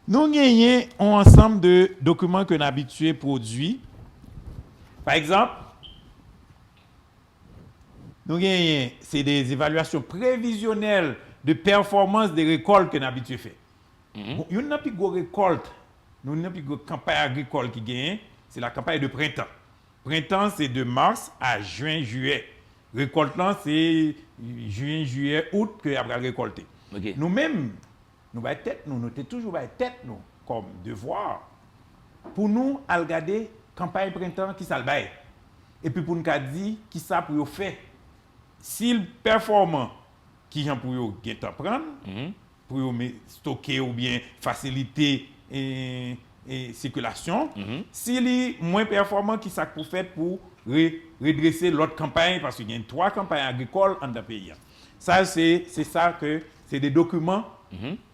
C: Nous gagnons un ensemble de documents que nous habitués produits. Par exemple, nous gagnons c'est des évaluations prévisionnelles de performance des récoltes que nous habitués faire. Nous n'avons plus de récolte, nous n'avons plus de campagne agricole qui gagne. C'est la campagne de printemps. Printemps, c'est de mars à juin, juillet. Récoltant, c'est juin, juillet, août que après récolter.
B: Okay.
C: Nous-mêmes, nous avons tête, nous toujours tête, nous, comme devoir, pour nous, à regarder campagne printemps qui ça le bail. Et puis pour nous dire qui ça pour faire. S'il performant, qui j'en pour vous prendre, pour vous stocker ou bien faciliter et circulation. S'il est moins performant, qui ça pour faire pour redresser l'autre campagne, parce qu'il y a 3 campagnes agricoles en le pays. Ça, c'est ça que c'est des documents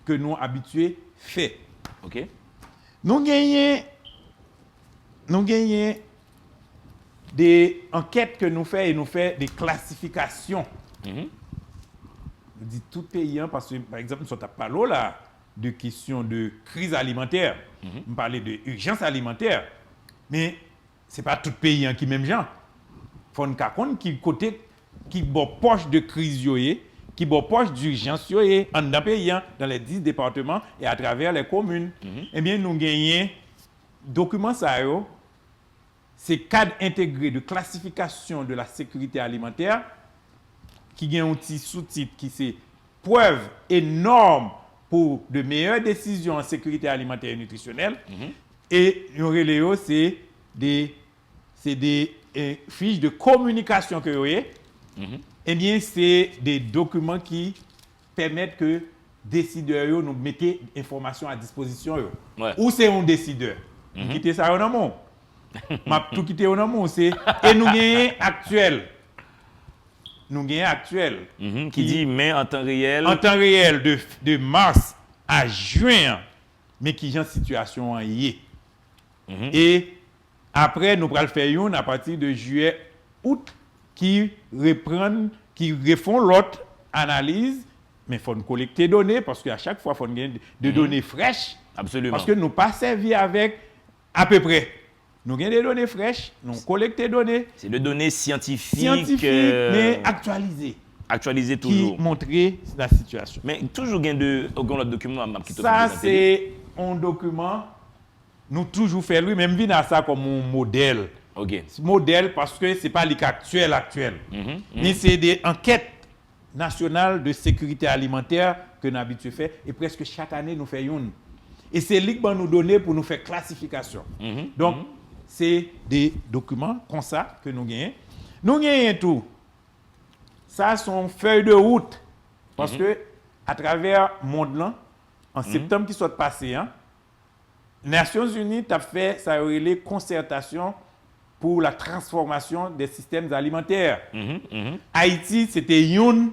C: que nous habitués fait.
B: OK.
C: Nous gagnons des enquêtes que nous faisons et nous faisons des classifications. Nous dit tout paysan parce que par exemple nous sommes parlé là de questions de crise alimentaire. On parlait de urgence alimentaire. Mais c'est pas tout paysan qui même gens. Faut nous connaître qui côté qui bon poche de crise yoé, qui bon poche d'urgence yoé en dans pays dans les 10 départements et à travers les communes. Eh bien nous gagnons documents ça yo, c'est cadre intégré de classification de la sécurité alimentaire qui a un petit sous-titre qui c'est preuve et normes pour de meilleures décisions en sécurité alimentaire et nutritionnelle. Et nous c'est des fiches de communication que vous voyez. Eh bien, c'est des documents qui permettent que décideurs nous mettent information à disposition.
B: Ouais.
C: Ou c'est un décideur. Quitter ça au nom. M'a tout quitter au nom, c'est et nous gagnons actuel. Nous gagnons actuel.
B: Qui dit mais en temps réel.
C: En temps réel de mars à juin, mais qui est en situation en yé. Et après, nous allons faire une à partir de juillet, août, qui refont l'autre analyse, mais il faut collecter des données, parce qu'à chaque fois, il faut des données fraîches.
B: Absolument.
C: Parce que nous pas servi avec à peu près. Nous avons des données fraîches, nous collectons des données.
B: C'est des données scientifiques.
C: Mais actualisées.
B: Actualisées toujours.
C: Qui montrent la situation.
B: Mais toujours gain de aucun document qui
C: ça, c'est un document, nous toujours faisons lui, même à ça comme un modèle.
B: OK.
C: Modèle parce que ce n'est pas actuel. Mais c'est des enquêtes nationales de sécurité alimentaire que nous avons habitué faire. Et presque chaque année, nous faisons une. Et c'est lui qui va nous donner pour nous faire classification. Donc, c'est des documents comme ça que nous gagnons. Nous gagnons tout. Ça, sont feuilles de route. Parce que, à travers le monde, là, en septembre qui soit passé, Nations Unies a fait ça les concertations pour la transformation des systèmes alimentaires. Haïti, c'était un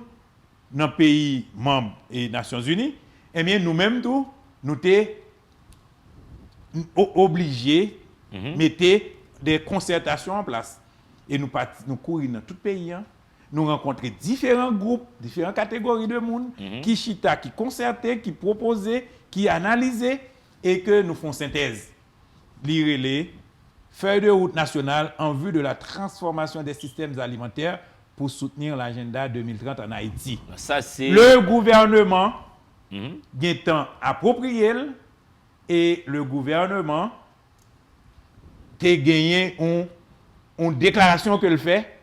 C: dans le pays membre des Nations Unies. Eh bien, nous-mêmes, nous sommes obligés de mettre des concertations en place. Et nous courons dans tout le pays. Nous rencontrons différents groupes, différentes catégories de monde qui chita, qui concertaient, qui proposaient, qui analysaient et que nous faisons synthèse. Lire les feuilles de route nationale en vue de la transformation des systèmes alimentaires pour soutenir l'agenda 2030 en Haïti.
B: Ça, c'est...
C: Le gouvernement temps approprié et le gouvernement a gagné une déclaration que le fait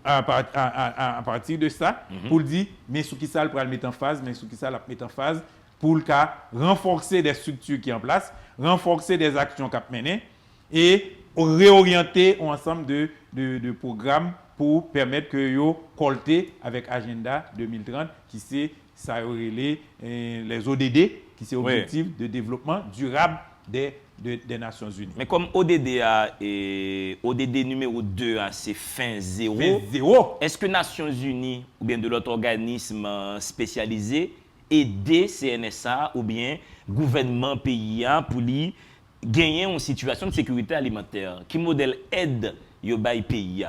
C: à partir de ça pour dire mais sous qui ça le mettre en phase, mais sous qui ça le mettre en phase pour le cas renforcer des structures qui sont en place, renforcer des actions qui sont menées et réorienter un ensemble de programmes pour permettre que yo colter avec agenda 2030 qui c'est ça les ODD qui c'est objectif de développement durable des Nations Unies.
B: Mais comme ODD ODD numéro 2 c'est fin zéro.
C: Fin zéro.
B: Est-ce que Nations Unies ou bien de l'autre organisme spécialisé aider CNSA ou bien gouvernement pays pour lui gagner une situation de sécurité alimentaire? Qui modèle aide yo bay pays?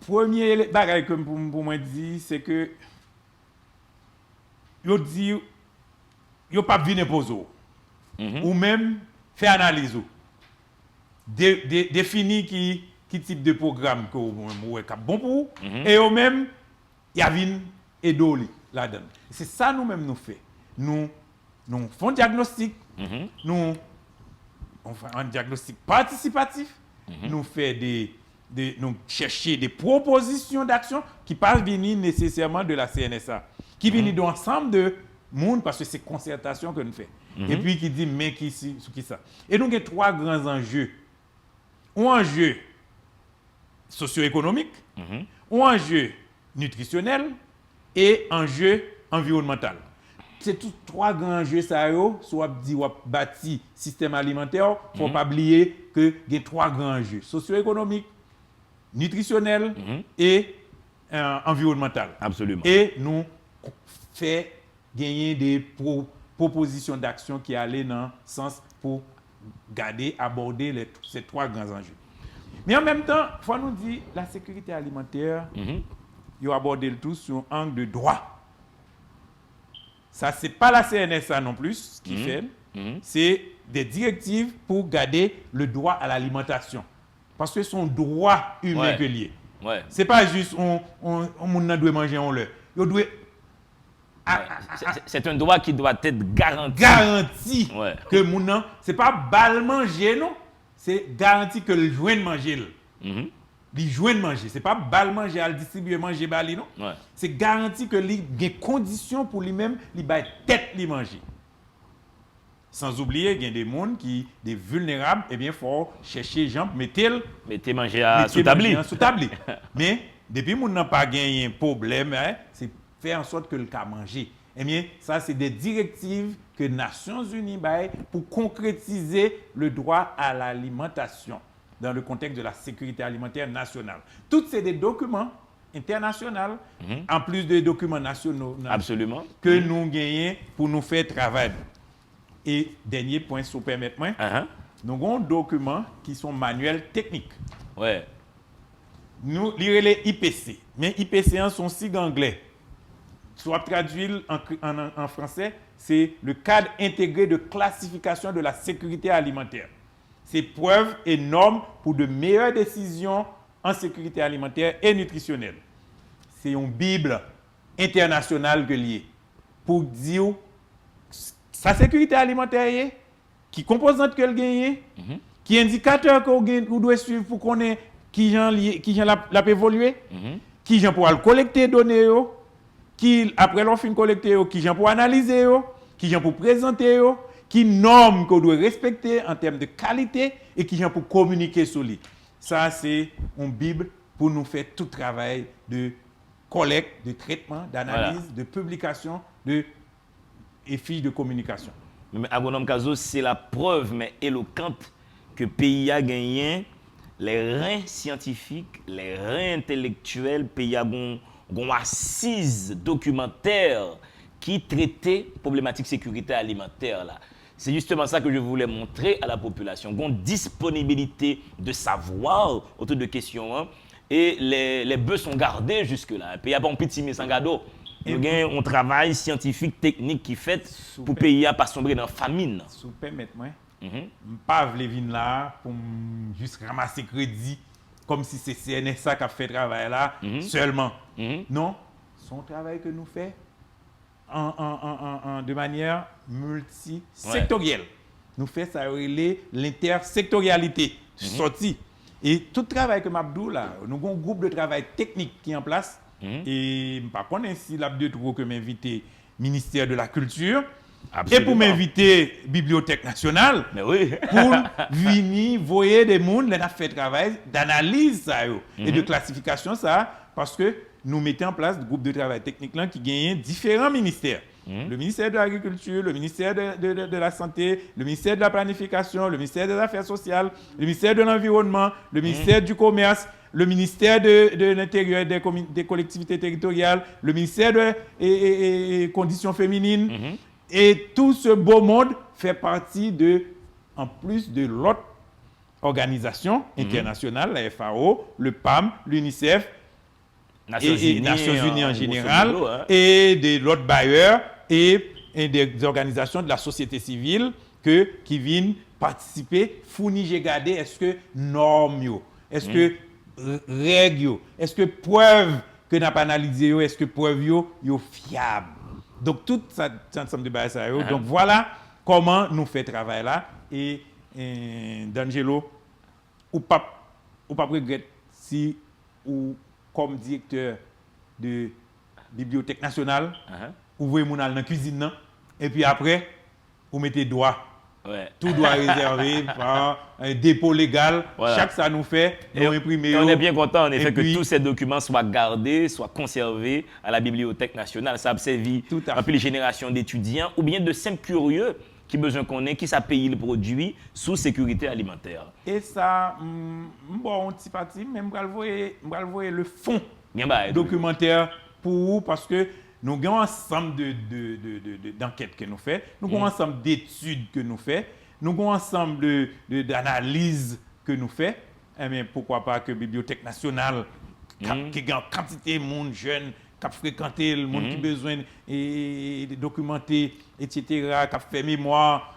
C: Premier bagage que pour moi dire c'est que yo dit yo pas venir poser ou même faire analyse définir qui type de programme que vous est bon pour et eux même y a vinn et doli là-dedans. C'est ça nous-mêmes nous fait. Nous faisons un diagnostic, nous on fait un diagnostic participatif, nous fait nous chercher des propositions d'action qui pas venir nécessairement de la CNSA, qui viennent de ensemble de monde parce que c'est concertation que nous fait. Et puis qui dit mais qui ça. Et donc il y a trois grands enjeux. Un enjeu socio-économique, un enjeu nutritionnel et un enjeu environnemental. C'est tous trois grands enjeux ça soit dit ou bâti système alimentaire, faut pas oublier que il y a trois grands enjeux socio-économique, nutritionnel et environnemental.
B: Absolument.
C: Et nous fait gagner des propositions d'action qui allaient dans le sens pour aborder ces trois grands enjeux. Mais en même temps, il faut nous dire la sécurité alimentaire, il aborder le tout sur un angle de droit. Ça, ce n'est pas la CNSA non plus qui fait, c'est des directives pour garder le droit à l'alimentation. Parce que c'est un droit humain que lié.
B: Ouais.
C: Ce n'est pas juste on doit manger on le.
B: C'est un droit qui doit être garanti.
C: Garanti
B: Ouais.
C: que mon c'est pas bal manger non, c'est garanti que le joint manger. Il joint manger, c'est pas bal manger à distribuer manger bali non.
B: Ouais.
C: C'est garanti que il y a des conditions pour lui-même, il va tête li manger. Sans oublier qu'il y a des gens qui des vulnérables et bien faut chercher gens
B: Mettez manger sous tabli.
C: Mais depuis mon n'a pas gagné un problème, c'est faire en sorte que le cas manger. Eh bien, ça c'est des directives que les Nations Unies baillent pour concrétiser le droit à l'alimentation dans le contexte de la sécurité alimentaire nationale. Tous ces des documents internationaux, en plus des documents nationaux
B: Absolument.
C: que nous gagnons pour nous faire travailler. Et dernier point, si vous permettez-moi, nous avons des documents qui sont manuels techniques.
B: Ouais.
C: Nous lirons les IPC. Mais IPC sont sigles anglais. Soit traduit en français, c'est le cadre intégré de classification de la sécurité alimentaire. C'est preuves et normes pour de meilleures décisions en sécurité alimentaire et nutritionnelle. C'est une Bible internationale que liée pour dire sa sécurité alimentaire, qui composante qu'elle gagne, qui indicateur qu'on doit suivre pour qu'on ait qui gens l'a évolué, qui gens pour collecter données, qui après l'on fin collecter, qui gens pour analyser, qui gens pour présenter, qui normes qu'on doit respecter en termes de qualité et qui gens pour communiquer sur lui. Ça c'est une Bible pour nous faire tout travail de collecte, de traitement, d'analyse, de publication, et fiches de communication.
B: Mais Agronome Kazo, c'est la preuve mais éloquente que le pays a gagné les reins scientifiques, les reins intellectuels, le pays a une assise documentaire qui traitait problématique sécurité alimentaire là. C'est justement ça que je voulais montrer à la population. Une disponibilité de savoir autour de questions et les bœufs sont gardés jusque-là. Il n'y a pas un petit misangado. Il y a un travail scientifique, technique qui fait pour le pays à pas sombrer dans la famine.
C: Si vous permettez-moi, je ne pas venir là pour juste ramasser crédit comme si c'est CNSA qui a fait le travail là seulement. Non, c'est un travail que nous faisons de manière multisectorielle. Nous faisons ça l'intersectorialité sortie. Et tout le travail que Mabdou là, nous avons un groupe de travail technique qui est en place. Et par contre, si l'abdou trop que m'inviter ministère de la culture, Et pour m'inviter Bibliothèque nationale,
B: Mais oui.
C: pour venir voyer des mondes, là, on a fait travail d'analyse ça, et de classification ça, parce que nous mettons en place des groupes de travail technique là, qui gagnent différents ministères. Le ministère de l'Agriculture, le ministère de la Santé, le ministère de la Planification, le ministère des Affaires sociales, le ministère de l'Environnement, le ministère du Commerce, le ministère de l'Intérieur et des collectivités territoriales, le ministère des Conditions féminines. Et tout ce beau monde fait partie en plus de l'autre organisation internationale, la FAO, le PAM, l'UNICEF, Nations Unies en général, et de l'autre bailleurs et des organisations de la société civile qui viennent participer, fournir, regarder, est-ce que normes, est-ce que règles, est-ce que preuves que nous avons analysées, est-ce que preuves sont fiables. Donc, tout ça, ensemble de bagages. Donc, voilà comment nous faisons travail là. Et D'Angelo, ou pas regretter si, ou comme directeur de Bibliothèque nationale, vous voyez mon dans la cuisine, non? Et puis après, vous mettez doigt.
B: Ouais.
C: Tout doit réservé par un dépôt légal.
B: Voilà.
C: Chaque ça nous fait, nous imprimer.
B: On est bien content en effet que
C: puis,
B: tous ces documents soient gardés, soient conservés à la Bibliothèque nationale. Ça a servi à plus les générations d'étudiants ou bien de simples curieux qui besoin qu'on ait, qui ça paye le produit sous sécurité alimentaire.
C: Et ça, bon, petit parti, même je vais voir le fond documentaire pour vous parce que nous avons un ensemble d'enquêtes que nous faisons, nous avons un ensemble d'études que nous faisons, nous avons un ensemble d'analyses que nous faisons. Eh bien, pourquoi pas que la Bibliothèque nationale, qui a une quantité de monde jeune, qui a fréquenté le monde qui a besoin de documenter, etc., qui a fait mémoire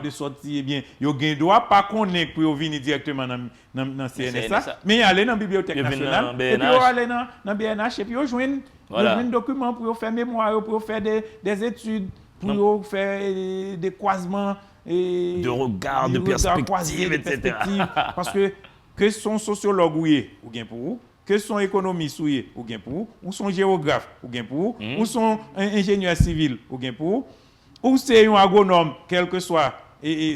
C: de sortie, eh bien, il ne doit pas connaître pour venir directement dans le CNSA, mais aller dans la Bibliothèque nationale, et puis aller dans le BNH, et puis joindre un document pour faire mémoire, pour faire des études, pour faire des croisements,
B: de regard, de perspective, etc.
C: Parce que son sociologue ou bien pour vous, que son économiste ou bien pour vous, ou son géographe ou bien pour vous, ou son ingénieur civil ou bien pour vous, ou c'est un agronome, quelle que soit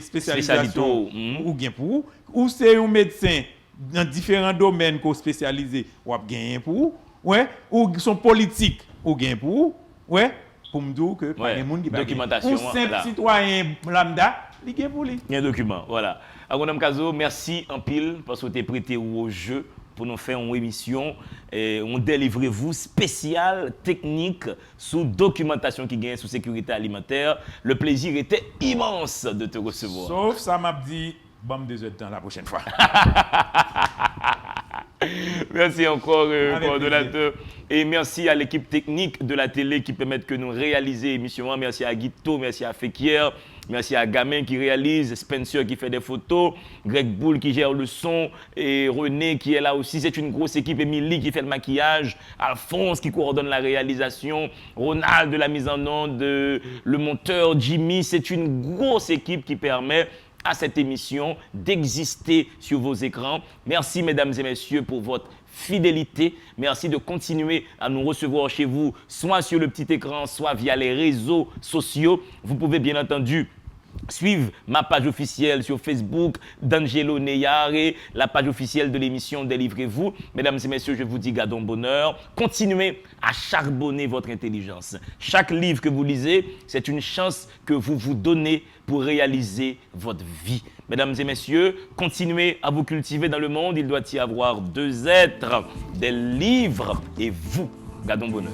C: spécialisation ou bien pour vous, ou c'est un médecin dans différents domaines qu'on spécialisé ou bien pour vous, ouais, ou son politique ou bien pour vous, ouais, pour me dire que pas de monde qui
B: documentation,
C: ou simple citoyen lambda, il y a pour lui.
B: Il y a un document, voilà. Agronome Kazo, merci en pile parce que vous êtes prêté au jeu pour nous faire une émission et on délivre vous spécial technique sous documentation qui gagne sous sécurité alimentaire. Le plaisir était immense de te recevoir.
C: Sauf ça m'a dit bon 2 heures de temps la prochaine fois.
B: Merci encore, coordonnateur. Et merci à l'équipe technique de la télé qui permet que nous réalisions l'émission. Merci à Guito, merci à Fekir, merci à Gamin qui réalise, Spencer qui fait des photos, Greg Boule qui gère le son, et René qui est là aussi. C'est une grosse équipe. Émilie qui fait le maquillage, Alphonse qui coordonne la réalisation, Ronald de la mise en onde, le monteur, Jimmy. C'est une grosse équipe qui permet à cette émission d'exister sur vos écrans. Merci mesdames et messieurs pour votre fidélité. Merci de continuer à nous recevoir chez vous, soit sur le petit écran, soit via les réseaux sociaux. Vous pouvez bien entendu suivre ma page officielle sur Facebook, D'Angelo Neyare, la page officielle de l'émission Délivrez-vous. Mesdames et messieurs, je vous dis gardons bonheur. Continuez à charbonner votre intelligence. Chaque livre que vous lisez, c'est une chance que vous vous donnez pour réaliser votre vie. Mesdames et messieurs, continuez à vous cultiver dans le monde. Il doit y avoir 2 êtres, des livres et vous. Gardons bonheur.